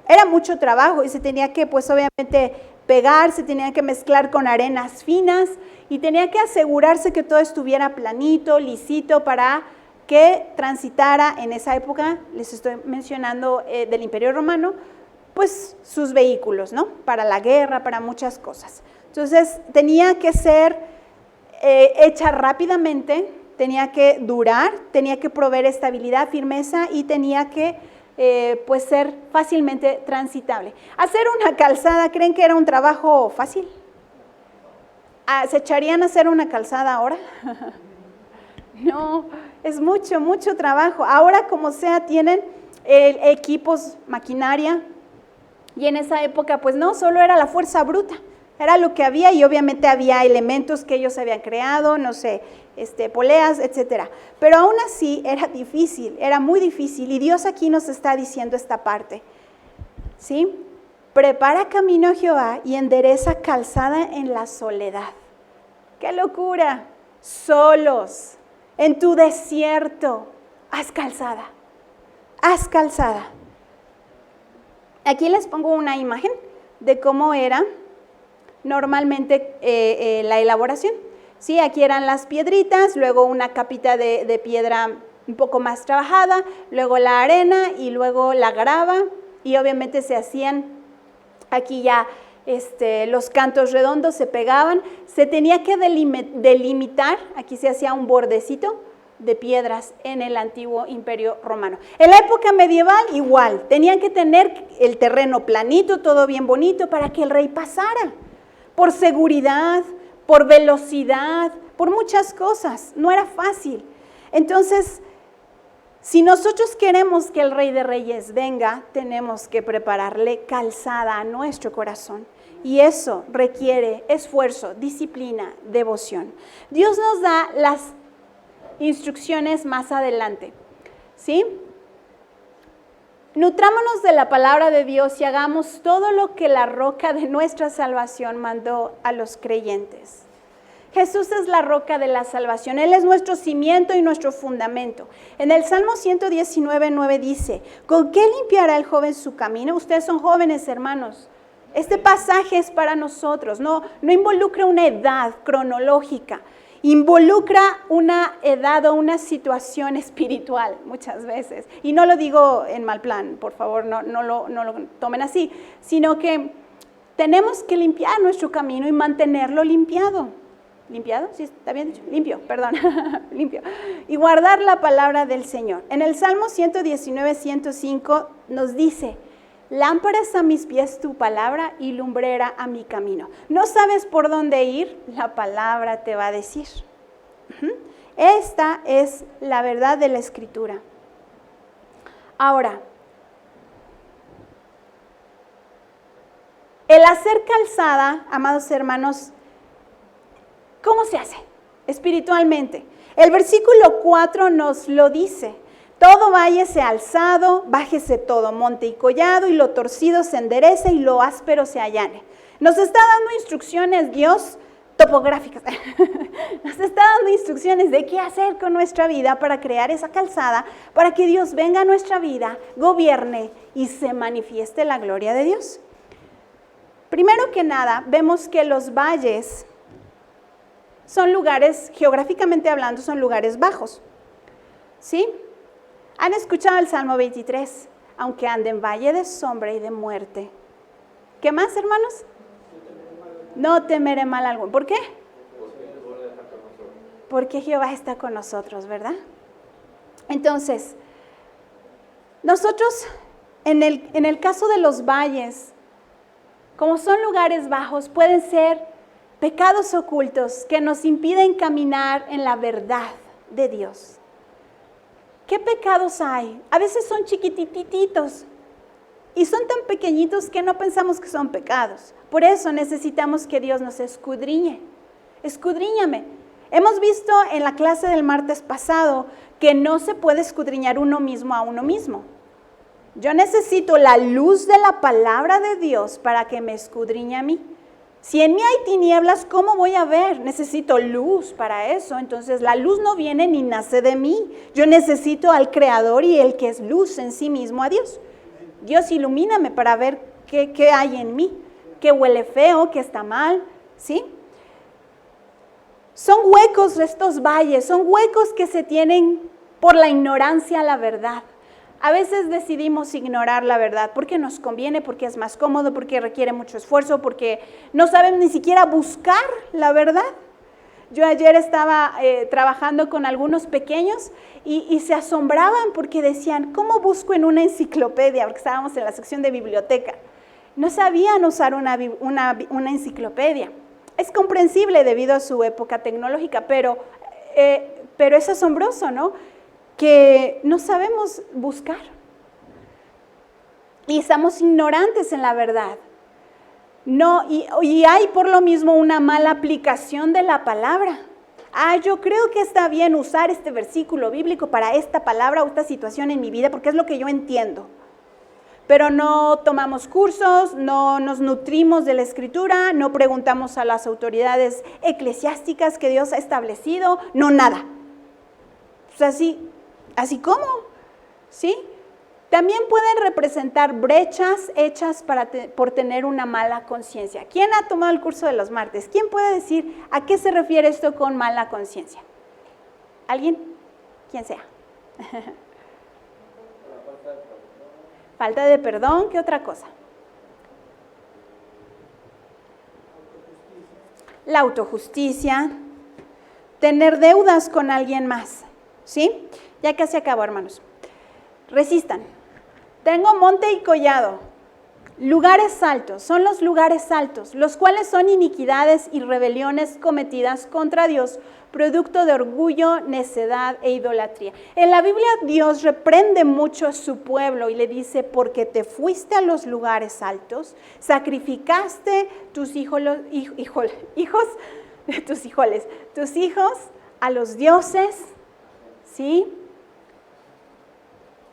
Era mucho trabajo y se tenía que, pues obviamente, pegar, se tenía que mezclar con arenas finas, y tenía que asegurarse que todo estuviera planito, lisito, para que transitara en esa época, les estoy mencionando del Imperio Romano, pues sus vehículos, ¿no? Para la guerra, para muchas cosas. Entonces, tenía que ser hecha rápidamente, tenía que durar, tenía que proveer estabilidad, firmeza y tenía que pues ser fácilmente transitable. Hacer una calzada, ¿creen que era un trabajo fácil? ¿Se echarían a hacer una calzada ahora? No, es mucho trabajo. Ahora, como sea, tienen equipos, maquinaria, y en esa época, pues no, solo era la fuerza bruta, era lo que había, y obviamente había elementos que ellos habían creado, no sé, poleas, etcétera. Pero aún así era difícil, era muy difícil, y Dios aquí nos está diciendo esta parte, ¿sí? Prepara camino a Jehová y endereza calzada en la soledad. ¡Qué locura! Solos, en tu desierto, haz calzada, haz calzada. Aquí les pongo una imagen de cómo era normalmente la elaboración. Sí, aquí eran las piedritas, luego una capita de piedra un poco más trabajada, luego la arena y luego la grava, y obviamente se hacían aquí ya los cantos redondos, se pegaban, se tenía que delimitar, aquí se hacía un bordecito de piedras en el antiguo Imperio Romano. En la época medieval igual, tenían que tener el terreno planito, todo bien bonito para que el rey pasara, por seguridad, por velocidad, por muchas cosas, no era fácil. Entonces, si nosotros queremos que el Rey de Reyes venga, tenemos que prepararle calzada a nuestro corazón. Y eso requiere esfuerzo, disciplina, devoción. Dios nos da las instrucciones más adelante, ¿sí? Nutrámonos de la palabra de Dios y hagamos todo lo que la roca de nuestra salvación mandó a los creyentes. Jesús es la roca de la salvación. Él es nuestro cimiento y nuestro fundamento. En el Salmo 119:9 dice, ¿con qué limpiará el joven su camino? Ustedes son jóvenes, hermanos. Este pasaje es para nosotros. No involucra una edad cronológica. Involucra una edad o una situación espiritual muchas veces. Y no lo digo en mal plan, por favor, no lo tomen así. Sino que tenemos que limpiar nuestro camino y mantenerlo limpiado. ¿Limpiado? ¿Sí está bien dicho? Limpio, perdón. Limpio. Y guardar la palabra del Señor. En el Salmo 119:105 nos dice, lámpara es a mis pies tu palabra y lumbrera a mi camino. ¿No sabes por dónde ir? La palabra te va a decir. Esta es la verdad de la Escritura. Ahora, el hacer calzada, amados hermanos, ¿cómo se hace? Espiritualmente. El versículo 4 nos lo dice. Todo valle sea alzado, bájese todo monte y collado, y lo torcido se enderece y lo áspero se allane. Nos está dando instrucciones Dios topográficas. Nos está dando instrucciones de qué hacer con nuestra vida para crear esa calzada, para que Dios venga a nuestra vida, gobierne y se manifieste la gloria de Dios. Primero que nada, vemos que los valles son lugares, geográficamente hablando, son lugares bajos. ¿Sí? ¿Han escuchado el Salmo 23? Aunque ande en valle de sombra y de muerte. ¿Qué más, hermanos? No temeré mal alguno. ¿Por qué? Porque Jehová está con nosotros, ¿verdad? Entonces, nosotros, en el caso de los valles, como son lugares bajos, pueden ser pecados ocultos que nos impiden caminar en la verdad de Dios. ¿Qué pecados hay? A veces son chiquitititos y son tan pequeñitos que no pensamos que son pecados. Por eso necesitamos que Dios nos escudriñe. Escudriñame. Hemos visto en la clase del martes pasado que no se puede escudriñar uno mismo a uno mismo. Yo necesito la luz de la palabra de Dios para que me escudriñe a mí. Si en mí hay tinieblas, ¿cómo voy a ver? Necesito luz para eso. Entonces la luz no viene ni nace de mí. Yo necesito al Creador y el que es luz en sí mismo, a Dios. Dios, ilumíname para ver qué hay en mí, qué huele feo, qué está mal, ¿sí? Son huecos estos valles, son huecos que se tienen por la ignorancia a la verdad. A veces decidimos ignorar la verdad porque nos conviene, porque es más cómodo, porque requiere mucho esfuerzo, porque no saben ni siquiera buscar la verdad. Yo ayer estaba trabajando con algunos pequeños y se asombraban porque decían, ¿cómo busco en una enciclopedia? Porque estábamos en la sección de biblioteca. No sabían usar una enciclopedia. Es comprensible debido a su época tecnológica, pero es asombroso, ¿no? Que no sabemos buscar y estamos ignorantes en la verdad. No, y hay por lo mismo una mala aplicación de la palabra. Yo creo que está bien usar este versículo bíblico para esta palabra o esta situación en mi vida porque es lo que yo entiendo. Pero no tomamos cursos, no nos nutrimos de la Escritura, no preguntamos a las autoridades eclesiásticas que Dios ha establecido, no nada. Pues así como, ¿sí? También pueden representar brechas hechas por tener una mala conciencia. ¿Quién ha tomado el curso de los martes? ¿Quién puede decir a qué se refiere esto con mala conciencia? ¿Alguien? Quien sea. Falta de perdón, ¿qué otra cosa? La autojusticia, tener deudas con alguien más, ¿sí? Ya casi acabo, hermanos. Resistan. Tengo monte y collado, lugares altos, son los lugares altos, los cuales son iniquidades y rebeliones cometidas contra Dios, producto de orgullo, necedad e idolatría. En la Biblia Dios reprende mucho a su pueblo y le dice, porque te fuiste a los lugares altos, sacrificaste tus hijos a los dioses, ¿sí?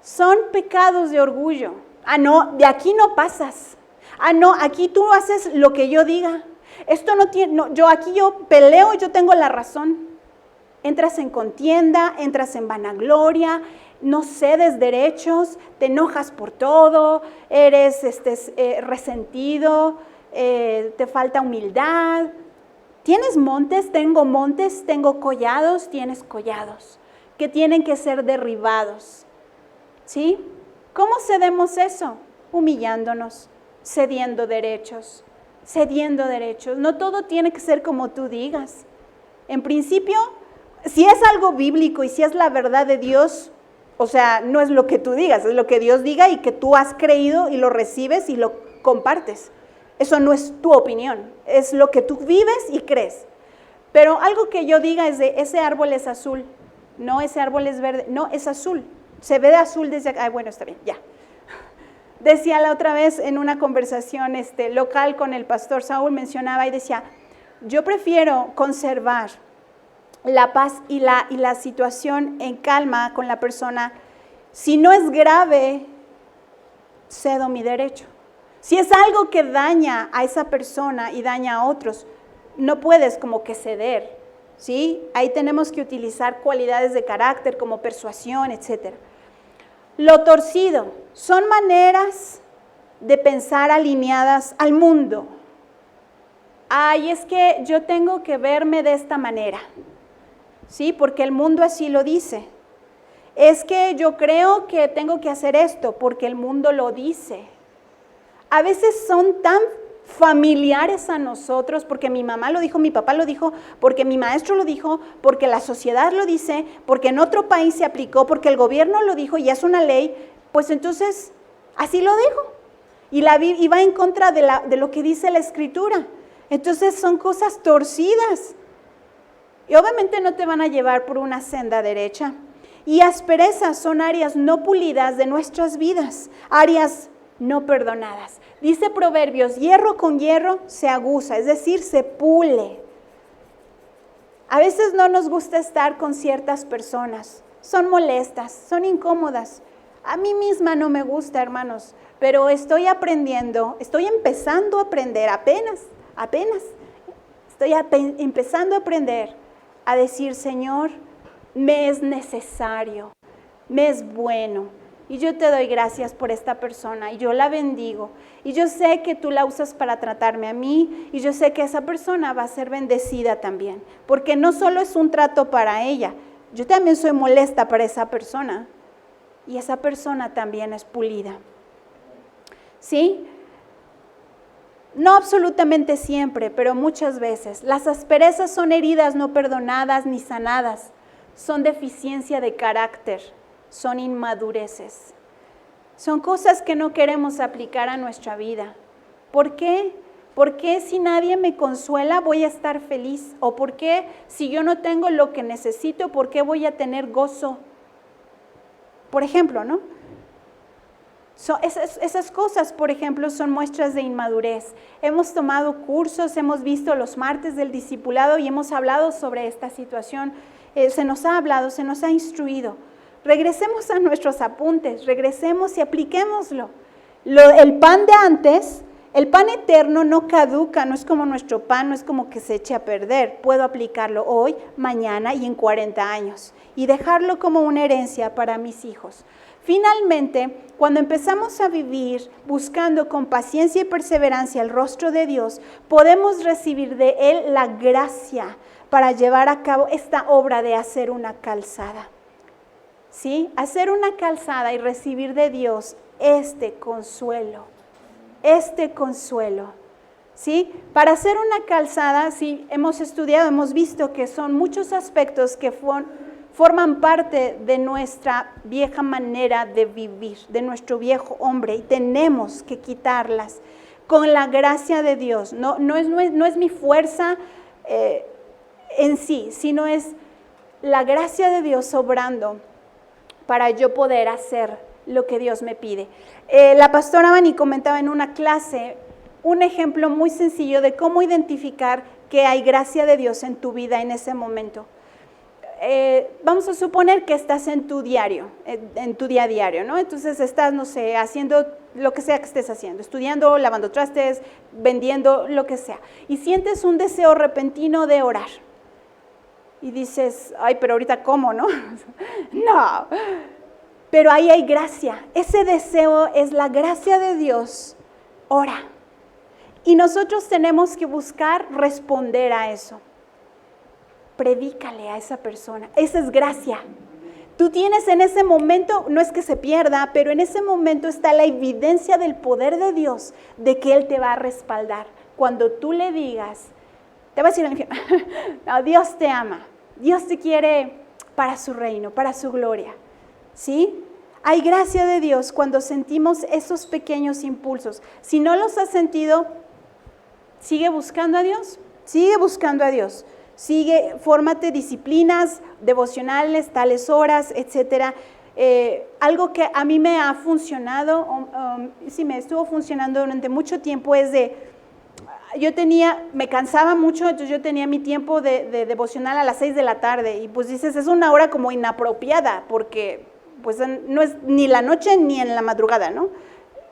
Son pecados de orgullo. No, de aquí no pasas. No, aquí tú haces lo que yo diga. Esto no tiene, no, yo peleo, yo tengo la razón. Entras en contienda, entras en vanagloria, no cedes derechos, te enojas por todo, eres resentido, te falta humildad. ¿Tienes montes? Tengo collados, tienes collados, que tienen que ser derribados. ¿Sí? ¿Cómo cedemos eso? Humillándonos, cediendo derechos. No todo tiene que ser como tú digas. En principio, si es algo bíblico y si es la verdad de Dios, o sea, no es lo que tú digas, es lo que Dios diga y que tú has creído y lo recibes y lo compartes. Eso no es tu opinión, es lo que tú vives y crees. Pero algo que yo diga es de ese árbol es azul, no, ese árbol es verde, no, es azul. Se ve de azul desde acá, bueno, está bien, ya. Decía la otra vez en una conversación local con el pastor Saúl, mencionaba y decía, yo prefiero conservar la paz y la situación en calma con la persona. Si no es grave, cedo mi derecho. Si es algo que daña a esa persona y daña a otros, no puedes como que ceder, ¿sí? Ahí tenemos que utilizar cualidades de carácter como persuasión, etc. Lo torcido son maneras de pensar alineadas al mundo. Ay, es que yo tengo que verme de esta manera, ¿sí? Porque el mundo así lo dice. Es que yo creo que tengo que hacer esto porque el mundo lo dice. A veces son tan familiares a nosotros porque mi mamá lo dijo, mi papá lo dijo, porque mi maestro lo dijo, porque la sociedad lo dice, porque en otro país se aplicó, porque el gobierno lo dijo y es una ley, pues entonces así lo dijo. Y va en contra de lo que dice la Escritura. Entonces son cosas torcidas. Y obviamente no te van a llevar por una senda derecha. Y asperezas son áreas no pulidas de nuestras vidas, áreas no perdonadas. Dice Proverbios, hierro con hierro se aguza, es decir, se pule. A veces no nos gusta estar con ciertas personas, son molestas, son incómodas. A mí misma no me gusta, hermanos, pero estoy aprendiendo, estoy empezando a aprender, apenas, estoy empezando a aprender a decir, Señor, me es necesario, me es bueno. Y yo te doy gracias por esta persona y yo la bendigo. Y yo sé que tú la usas para tratarme a mí y yo sé que esa persona va a ser bendecida también. Porque no solo es un trato para ella, yo también soy molesta para esa persona y esa persona también es pulida. ¿Sí? No absolutamente siempre, pero muchas veces. Las asperezas son heridas no perdonadas ni sanadas, son deficiencia de carácter. Son inmadureces. Son cosas que no queremos aplicar a nuestra vida. ¿Por qué? ¿Por qué si nadie me consuela voy a estar feliz? ¿O por qué si yo no tengo lo que necesito, por qué voy a tener gozo? Por ejemplo, ¿no? Esas cosas, por ejemplo, son muestras de inmadurez. Hemos tomado cursos, hemos visto los martes del discipulado y hemos hablado sobre esta situación. Se nos ha hablado, se nos ha instruido. Regresemos a nuestros apuntes, regresemos y apliquémoslo. El pan de antes, el pan eterno no caduca, no es como nuestro pan, no es como que se eche a perder. Puedo aplicarlo hoy, mañana y en 40 años y dejarlo como una herencia para mis hijos. Finalmente, cuando empezamos a vivir buscando con paciencia y perseverancia el rostro de Dios, podemos recibir de Él la gracia para llevar a cabo esta obra de hacer una calzada. ¿Sí? Hacer una calzada y recibir de Dios este consuelo. ¿Sí? Para hacer una calzada, sí, hemos estudiado, hemos visto que son muchos aspectos que forman parte de nuestra vieja manera de vivir, de nuestro viejo hombre, y tenemos que quitarlas con la gracia de Dios. No es mi fuerza en sí, sino es la gracia de Dios obrando para yo poder hacer lo que Dios me pide. La pastora Vani comentaba en una clase un ejemplo muy sencillo de cómo identificar que hay gracia de Dios en tu vida en ese momento. vamos a suponer que estás en tu diario, en tu día a diario, ¿no? Entonces estás, no sé, haciendo lo que sea que estés haciendo, estudiando, lavando trastes, vendiendo, lo que sea. Y sientes un deseo repentino de orar. Y dices, ay, pero ahorita ¿cómo, no? No, pero ahí hay gracia. Ese deseo es la gracia de Dios. Ora. Y nosotros tenemos que buscar responder a eso. Predícale a esa persona. Esa es gracia. Tú tienes en ese momento, no es que se pierda, pero en ese momento está la evidencia del poder de Dios, de que Él te va a respaldar. Cuando tú le digas, te vas a ir al infierno. No, Dios te ama. Dios te quiere para su reino, para su gloria. ¿Sí? Hay gracia de Dios cuando sentimos esos pequeños impulsos. Si no los has sentido, sigue buscando a Dios. Sigue buscando a Dios. Fórmate disciplinas devocionales, tales horas, etcétera. Algo que a mí me ha funcionado, sí me estuvo funcionando durante mucho tiempo es me cansaba mucho, entonces yo tenía mi tiempo de devocional a las 6 de la tarde y pues dices, es una hora como inapropiada porque pues no es ni la noche ni en la madrugada, ¿no?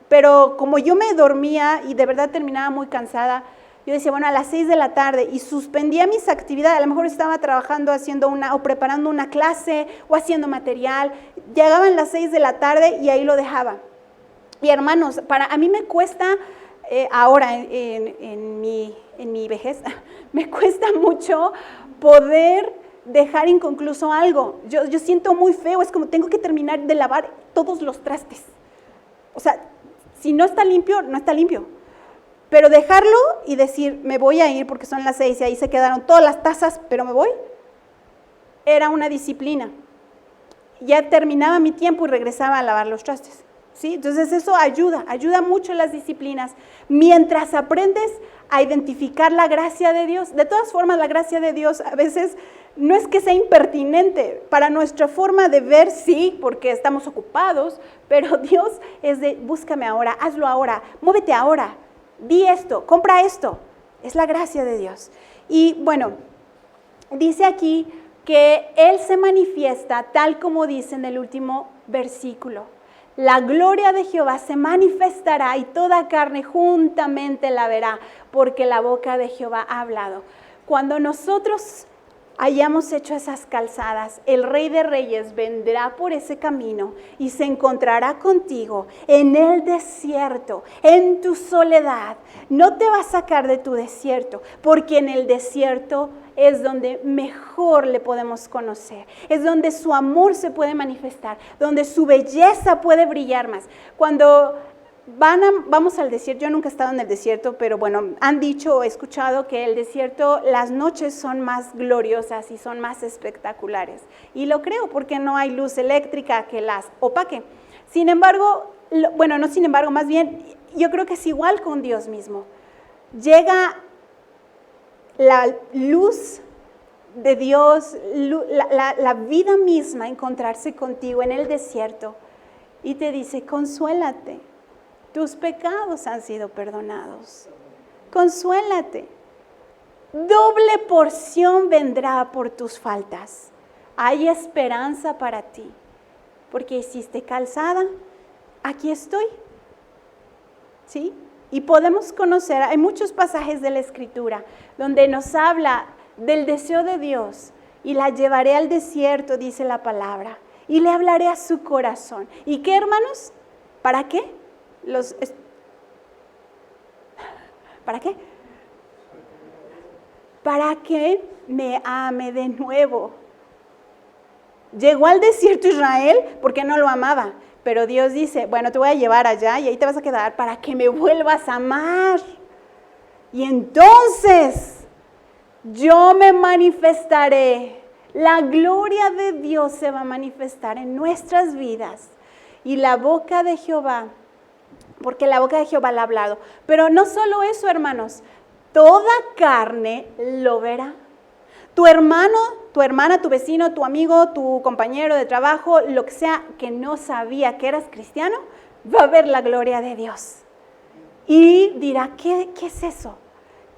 Pero como yo me dormía y de verdad terminaba muy cansada, yo decía, bueno, a las 6 de la tarde y suspendía mis actividades, a lo mejor estaba trabajando o preparando una clase o haciendo material, llegaban las 6 de la tarde y ahí lo dejaba. Y hermanos, a mí me cuesta, ahora en mi vejez, me cuesta mucho poder dejar inconcluso algo. Yo siento muy feo, es como tengo que terminar de lavar todos los trastes. O sea, si no está limpio, no está limpio. Pero dejarlo y decir, me voy a ir porque son las 6 y ahí se quedaron todas las tazas, pero me voy, era una disciplina. Ya terminaba mi tiempo y regresaba a lavar los trastes. ¿Sí? Entonces eso ayuda mucho las disciplinas. Mientras aprendes a identificar la gracia de Dios, de todas formas la gracia de Dios a veces no es que sea impertinente, para nuestra forma de ver sí, porque estamos ocupados, pero Dios es de búscame ahora, hazlo ahora, muévete ahora. Di esto, compra esto, es la gracia de Dios. Y bueno, dice aquí que Él se manifiesta tal como dice en el último versículo. La gloria de Jehová se manifestará y toda carne juntamente la verá, porque la boca de Jehová ha hablado. Cuando nosotros hayamos hecho esas calzadas, el Rey de Reyes vendrá por ese camino y se encontrará contigo en el desierto, en tu soledad. No te va a sacar de tu desierto, porque en el desierto es donde mejor le podemos conocer, es donde su amor se puede manifestar, donde su belleza puede brillar más. Cuando vamos al desierto, yo nunca he estado en el desierto, pero bueno, han dicho o he escuchado que el desierto, las noches son más gloriosas y son más espectaculares. Y lo creo porque no hay luz eléctrica que las opaque. Sin embargo, más bien, yo creo que es igual con Dios mismo. Llega la luz de Dios, la vida misma, encontrarse contigo en el desierto y te dice, consuélate. Tus pecados han sido perdonados. Consuélate. Doble porción vendrá por tus faltas. Hay esperanza para ti. Porque hiciste calzada, aquí estoy. ¿Sí? Y podemos conocer, hay muchos pasajes de la Escritura donde nos habla del deseo de Dios. Y la llevaré al desierto, dice la palabra. Y le hablaré a su corazón. ¿Y qué, hermanos? ¿Para qué? ¿Para qué? Para que me ame de nuevo. Llegó al desierto Israel porque no lo amaba, pero Dios dice, bueno, te voy a llevar allá y ahí te vas a quedar para que me vuelvas a amar. Y entonces yo me manifestaré. La gloria de Dios se va a manifestar en nuestras vidas. Y la boca de Jehová, porque la boca de Jehová le ha hablado. Pero no solo eso, hermanos, toda carne lo verá. Tu hermano, tu hermana, tu vecino, tu amigo, tu compañero de trabajo, lo que sea que no sabía que eras cristiano, va a ver la gloria de Dios. Y dirá, ¿qué es eso?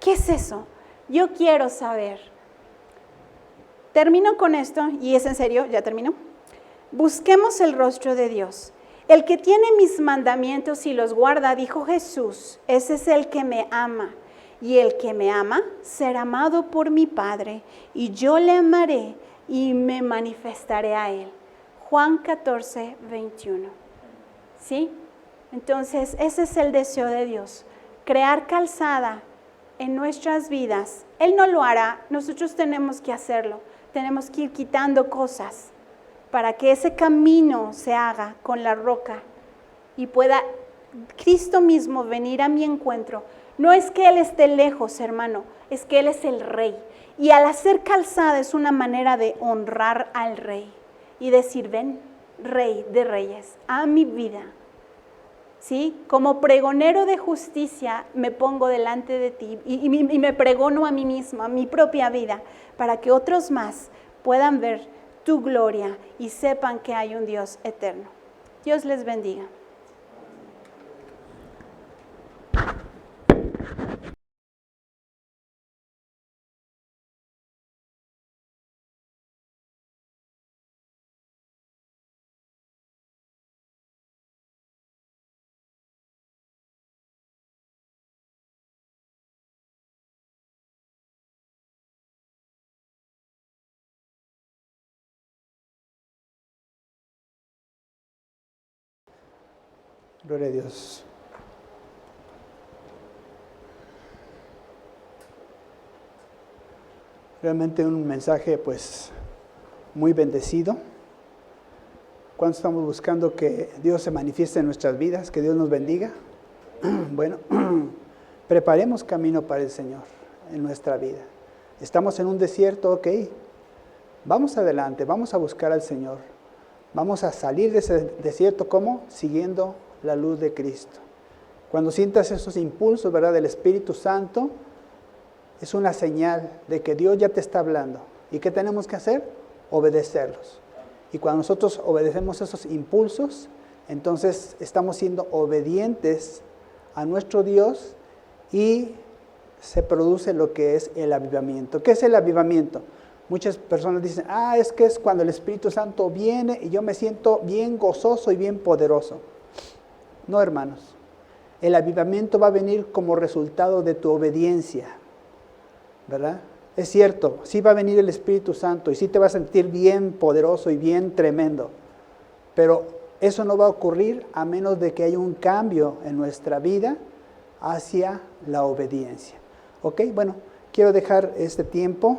¿Qué es eso? Yo quiero saber. termino con esto, y es en serio, ya termino. Busquemos el rostro de Dios. El que tiene mis mandamientos y los guarda, dijo Jesús, ese es el que me ama. Y el que me ama será amado por mi Padre, y yo le amaré y me manifestaré a él. Juan 14, 21. ¿Sí? Entonces, ese es el deseo de Dios, crear calzada en nuestras vidas. Él no lo hará, nosotros tenemos que hacerlo. Tenemos que ir quitando cosas para que ese camino se haga con la roca y pueda Cristo mismo venir a mi encuentro. No es que Él esté lejos, hermano, es que Él es el Rey. Y al hacer calzada es una manera de honrar al Rey y decir, ven, Rey de Reyes, a mi vida. ¿Sí? Como pregonero de justicia me pongo delante de ti y me pregono a mí mismo, a mi propia vida, para que otros más puedan ver tu gloria y sepan que hay un Dios eterno. Dios les bendiga. Gloria a Dios. Realmente un mensaje pues muy bendecido. ¿Cuánto estamos buscando que Dios se manifieste en nuestras vidas? Que Dios nos bendiga. Bueno, preparemos camino para el Señor en nuestra vida. Estamos en un desierto, ok. Vamos adelante, vamos a buscar al Señor. Vamos a salir de ese desierto, ¿cómo? Siguiendo la luz de Cristo. Cuando sientas esos impulsos, ¿verdad?, del Espíritu Santo, es una señal de que Dios ya te está hablando. ¿Y qué tenemos que hacer? Obedecerlos. Y cuando nosotros obedecemos esos impulsos, entonces estamos siendo obedientes a nuestro Dios y se produce lo que es el avivamiento. ¿Qué es el avivamiento? Muchas personas dicen, es que es cuando el Espíritu Santo viene y yo me siento bien gozoso y bien poderoso. No, hermanos. El avivamiento va a venir como resultado de tu obediencia, ¿verdad? Es cierto, sí va a venir el Espíritu Santo y sí te vas a sentir bien poderoso y bien tremendo, pero eso no va a ocurrir a menos de que haya un cambio en nuestra vida hacia la obediencia. ¿Ok? Bueno, quiero dejar este tiempo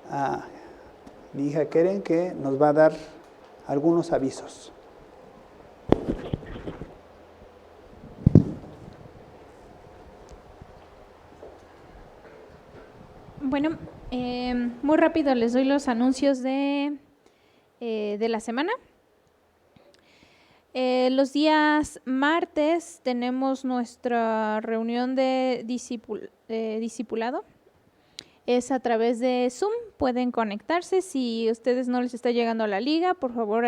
a mi hija Keren, que nos va a dar algunos avisos. Bueno, muy rápido les doy los anuncios de la semana. Los días martes tenemos nuestra reunión de discipulado. Es a través de Zoom, pueden conectarse. Si a ustedes no les está llegando a la liga, por favor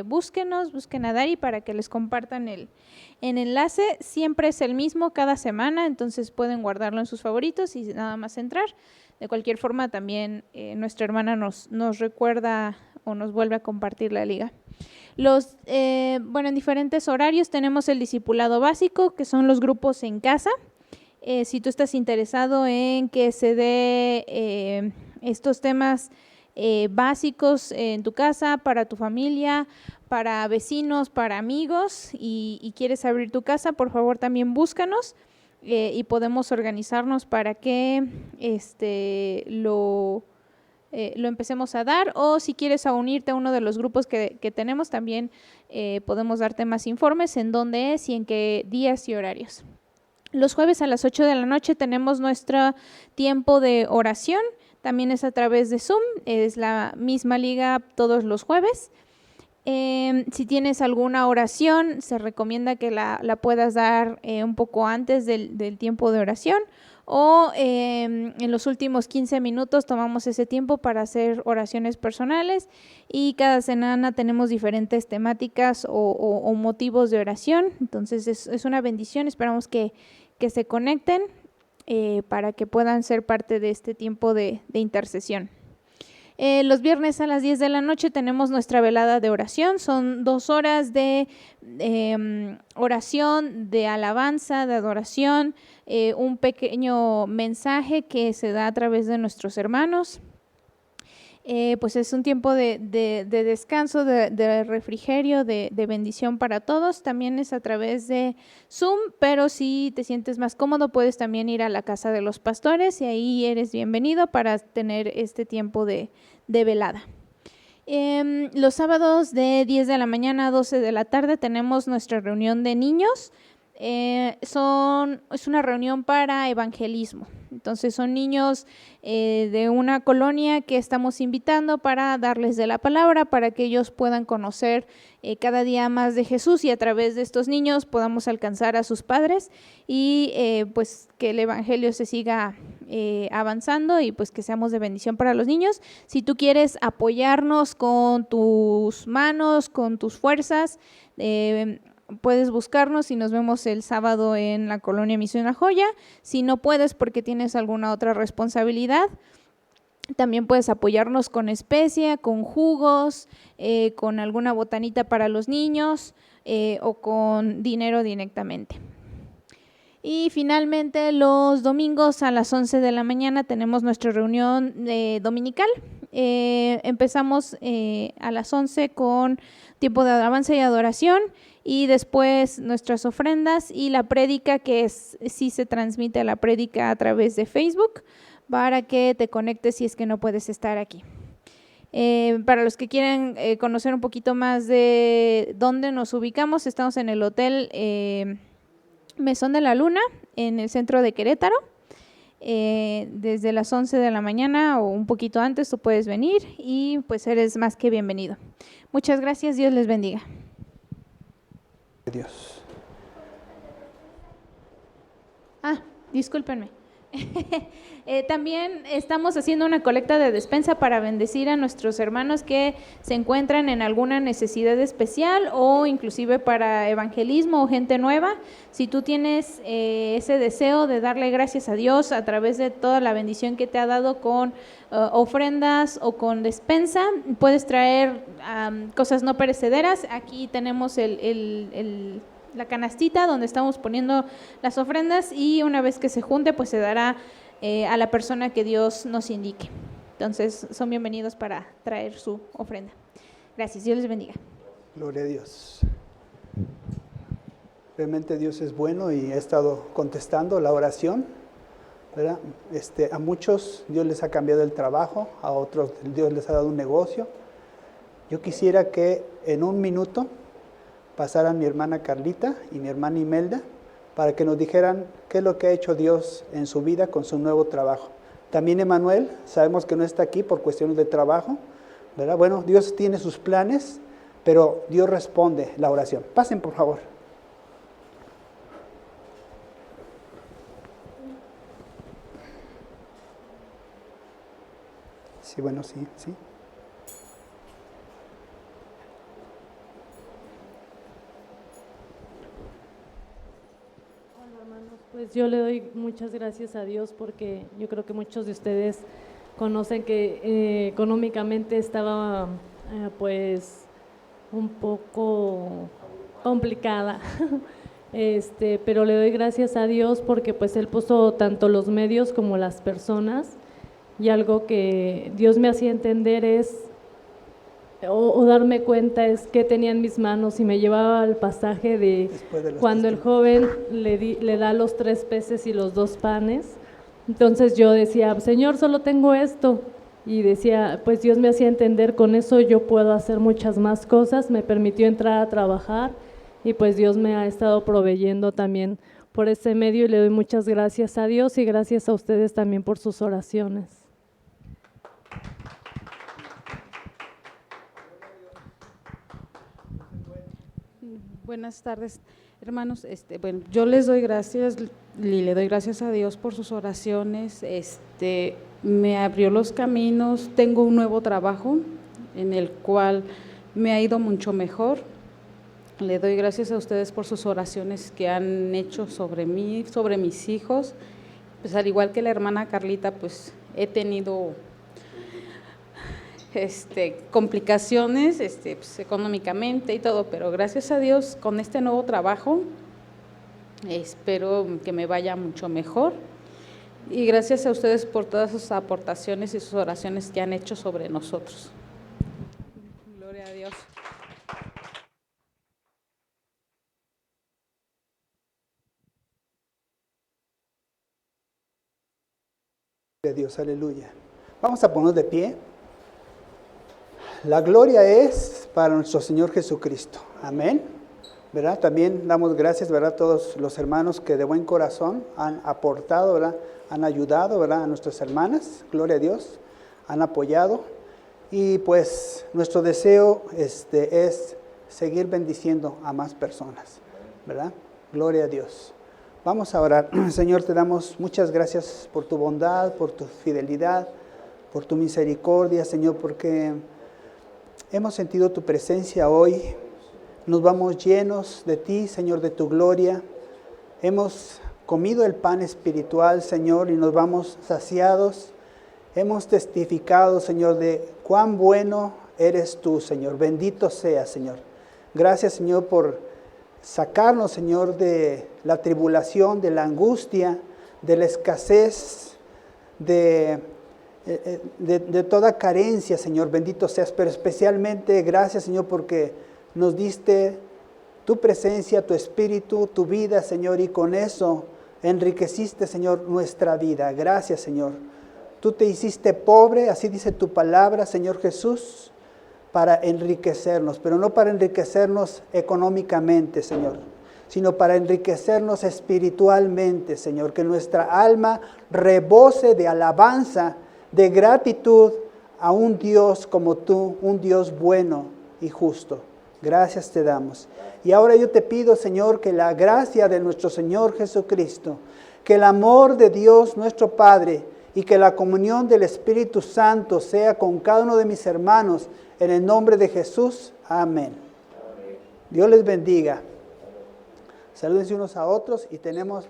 busquen a Dari para que les compartan el enlace. Siempre es el mismo cada semana, entonces pueden guardarlo en sus favoritos y nada más entrar. De cualquier forma, también nuestra hermana nos recuerda o nos vuelve a compartir la liga. En diferentes horarios tenemos el discipulado básico, que son los grupos en casa. Si tú estás interesado en que se dé estos temas básicos en tu casa, para tu familia, para vecinos, para amigos, y quieres abrir tu casa, por favor también búscanos y podemos organizarnos para que lo empecemos a dar, o si quieres unirte a uno de los grupos que tenemos, también podemos darte más informes en dónde es y en qué días y horarios. Los jueves a las 8 de la noche tenemos nuestro tiempo de oración, también es a través de Zoom, es la misma liga todos los jueves. Si tienes alguna oración, se recomienda que la puedas dar un poco antes del tiempo de oración, o en los últimos 15 minutos tomamos ese tiempo para hacer oraciones personales, y cada semana tenemos diferentes temáticas o motivos de oración. Entonces es una bendición, esperamos que se conecten para que puedan ser parte de este tiempo de intercesión. Los viernes a las 10 de la noche tenemos nuestra velada de oración. Son 2 horas de oración, de alabanza, de adoración, un pequeño mensaje que se da a través de nuestros hermanos. Pues es un tiempo de descanso, de refrigerio, de bendición para todos. También es a través de Zoom, pero si te sientes más cómodo puedes también ir a la casa de los pastores y ahí eres bienvenido para tener este tiempo de velada. Los sábados de 10 de la mañana a 12 de la tarde tenemos nuestra reunión de niños. Es una reunión para evangelismo. Entonces son niños de una colonia que estamos invitando para darles de la palabra, para que ellos puedan conocer cada día más de Jesús y a través de estos niños podamos alcanzar a sus padres y pues que el evangelio se siga avanzando y pues que seamos de bendición para los niños. Si tú quieres apoyarnos con tus manos, con tus fuerzas, puedes buscarnos y nos vemos el sábado en la colonia Misión La Joya. Si no puedes porque tienes alguna otra responsabilidad, también puedes apoyarnos con especia, con jugos, con alguna botanita para los niños o con dinero directamente. Y finalmente los domingos a las 11 de la mañana tenemos nuestra reunión dominical. Empezamos a las 11 con tiempo de alabanza y adoración y después nuestras ofrendas y la prédica, que sí se transmite la prédica a través de Facebook para que te conectes si es que no puedes estar aquí. Para los que quieren conocer un poquito más de dónde nos ubicamos, estamos en el Hotel Mesón de la Luna, en el centro de Querétaro. Desde las 11 de la mañana o un poquito antes tú puedes venir y pues eres más que bienvenido. Muchas gracias, Dios les bendiga. Dios. Discúlpenme. También estamos haciendo una colecta de despensa para bendecir a nuestros hermanos que se encuentran en alguna necesidad especial o inclusive para evangelismo o gente nueva. Si tú tienes ese deseo de darle gracias a Dios a través de toda la bendición que te ha dado con ofrendas o con despensa, puedes traer cosas no perecederas. Aquí tenemos la canastita donde estamos poniendo las ofrendas y una vez que se junte pues se dará a la persona que Dios nos indique. Entonces son bienvenidos para traer su ofrenda. Gracias, Dios les bendiga. Gloria a Dios. Realmente Dios es bueno y ha estado contestando la oración, ¿verdad? A muchos Dios les ha cambiado el trabajo, a otros Dios les ha dado un negocio. Yo quisiera que en un minuto pasaran mi hermana Carlita y mi hermana Imelda para que nos dijeran qué es lo que ha hecho Dios en su vida con su nuevo trabajo. También Emanuel, sabemos que no está aquí por cuestiones de trabajo, ¿verdad? Bueno, Dios tiene sus planes, pero Dios responde la oración. Pasen, por favor. Sí, bueno, sí. Pues yo le doy muchas gracias a Dios porque yo creo que muchos de ustedes conocen que económicamente estaba pues un poco complicada, pero le doy gracias a Dios porque pues Él puso tanto los medios como las personas y algo que Dios me hacía entender es o darme cuenta es que tenía en mis manos y me llevaba al pasaje de cuando el joven le da los 3 peces y los 2 panes. Entonces yo decía, Señor, solo tengo esto. Y decía, pues Dios me hacía entender, con eso yo puedo hacer muchas más cosas. Me permitió entrar a trabajar y pues Dios me ha estado proveyendo también por ese medio y le doy muchas gracias a Dios y gracias a ustedes también por sus oraciones. Buenas tardes, hermanos. Bueno, yo les doy gracias y le doy gracias a Dios por sus oraciones. Me abrió los caminos. Tengo un nuevo trabajo en el cual me ha ido mucho mejor. Le doy gracias a ustedes por sus oraciones que han hecho sobre mí, sobre mis hijos. Pues al igual que la hermana Carlita, pues he tenido complicaciones pues, económicamente y todo, pero gracias a Dios con este nuevo trabajo espero que me vaya mucho mejor. Y gracias a ustedes por todas sus aportaciones y sus oraciones que han hecho sobre nosotros. Gloria a Dios. De Dios, aleluya. Vamos a ponernos de pie. La gloria es para nuestro Señor Jesucristo. Amén. ¿Verdad? También damos gracias, ¿verdad? A todos los hermanos que de buen corazón han aportado, ¿verdad? Han ayudado, ¿verdad? A nuestras hermanas. Gloria a Dios. Han apoyado. Y pues nuestro deseo es seguir bendiciendo a más personas, ¿verdad? Gloria a Dios. Vamos a orar. Señor, te damos muchas gracias por tu bondad, por tu fidelidad, por tu misericordia, Señor, porque hemos sentido tu presencia hoy. Nos vamos llenos de ti, Señor, de tu gloria. Hemos comido el pan espiritual, Señor, y nos vamos saciados. Hemos testificado, Señor, de cuán bueno eres tú, Señor. Bendito seas, Señor. Gracias, Señor, por sacarnos, Señor, de la tribulación, de la angustia, de la escasez, de toda carencia, Señor. Bendito seas, pero especialmente gracias, Señor, porque nos diste tu presencia, tu espíritu, tu vida, Señor, y con eso enriqueciste, Señor, nuestra vida. Gracias, Señor. Tú te hiciste pobre, así dice tu palabra, Señor Jesús, para enriquecernos, pero no para enriquecernos económicamente, Señor, sino para enriquecernos espiritualmente, Señor, que nuestra alma rebose de alabanza, de gratitud a un Dios como tú, un Dios bueno y justo. Gracias te damos. Y ahora yo te pido, Señor, que la gracia de nuestro Señor Jesucristo, que el amor de Dios nuestro Padre y que la comunión del Espíritu Santo sea con cada uno de mis hermanos, en el nombre de Jesús. Amén. Dios les bendiga. Salúdense unos a otros y tenemos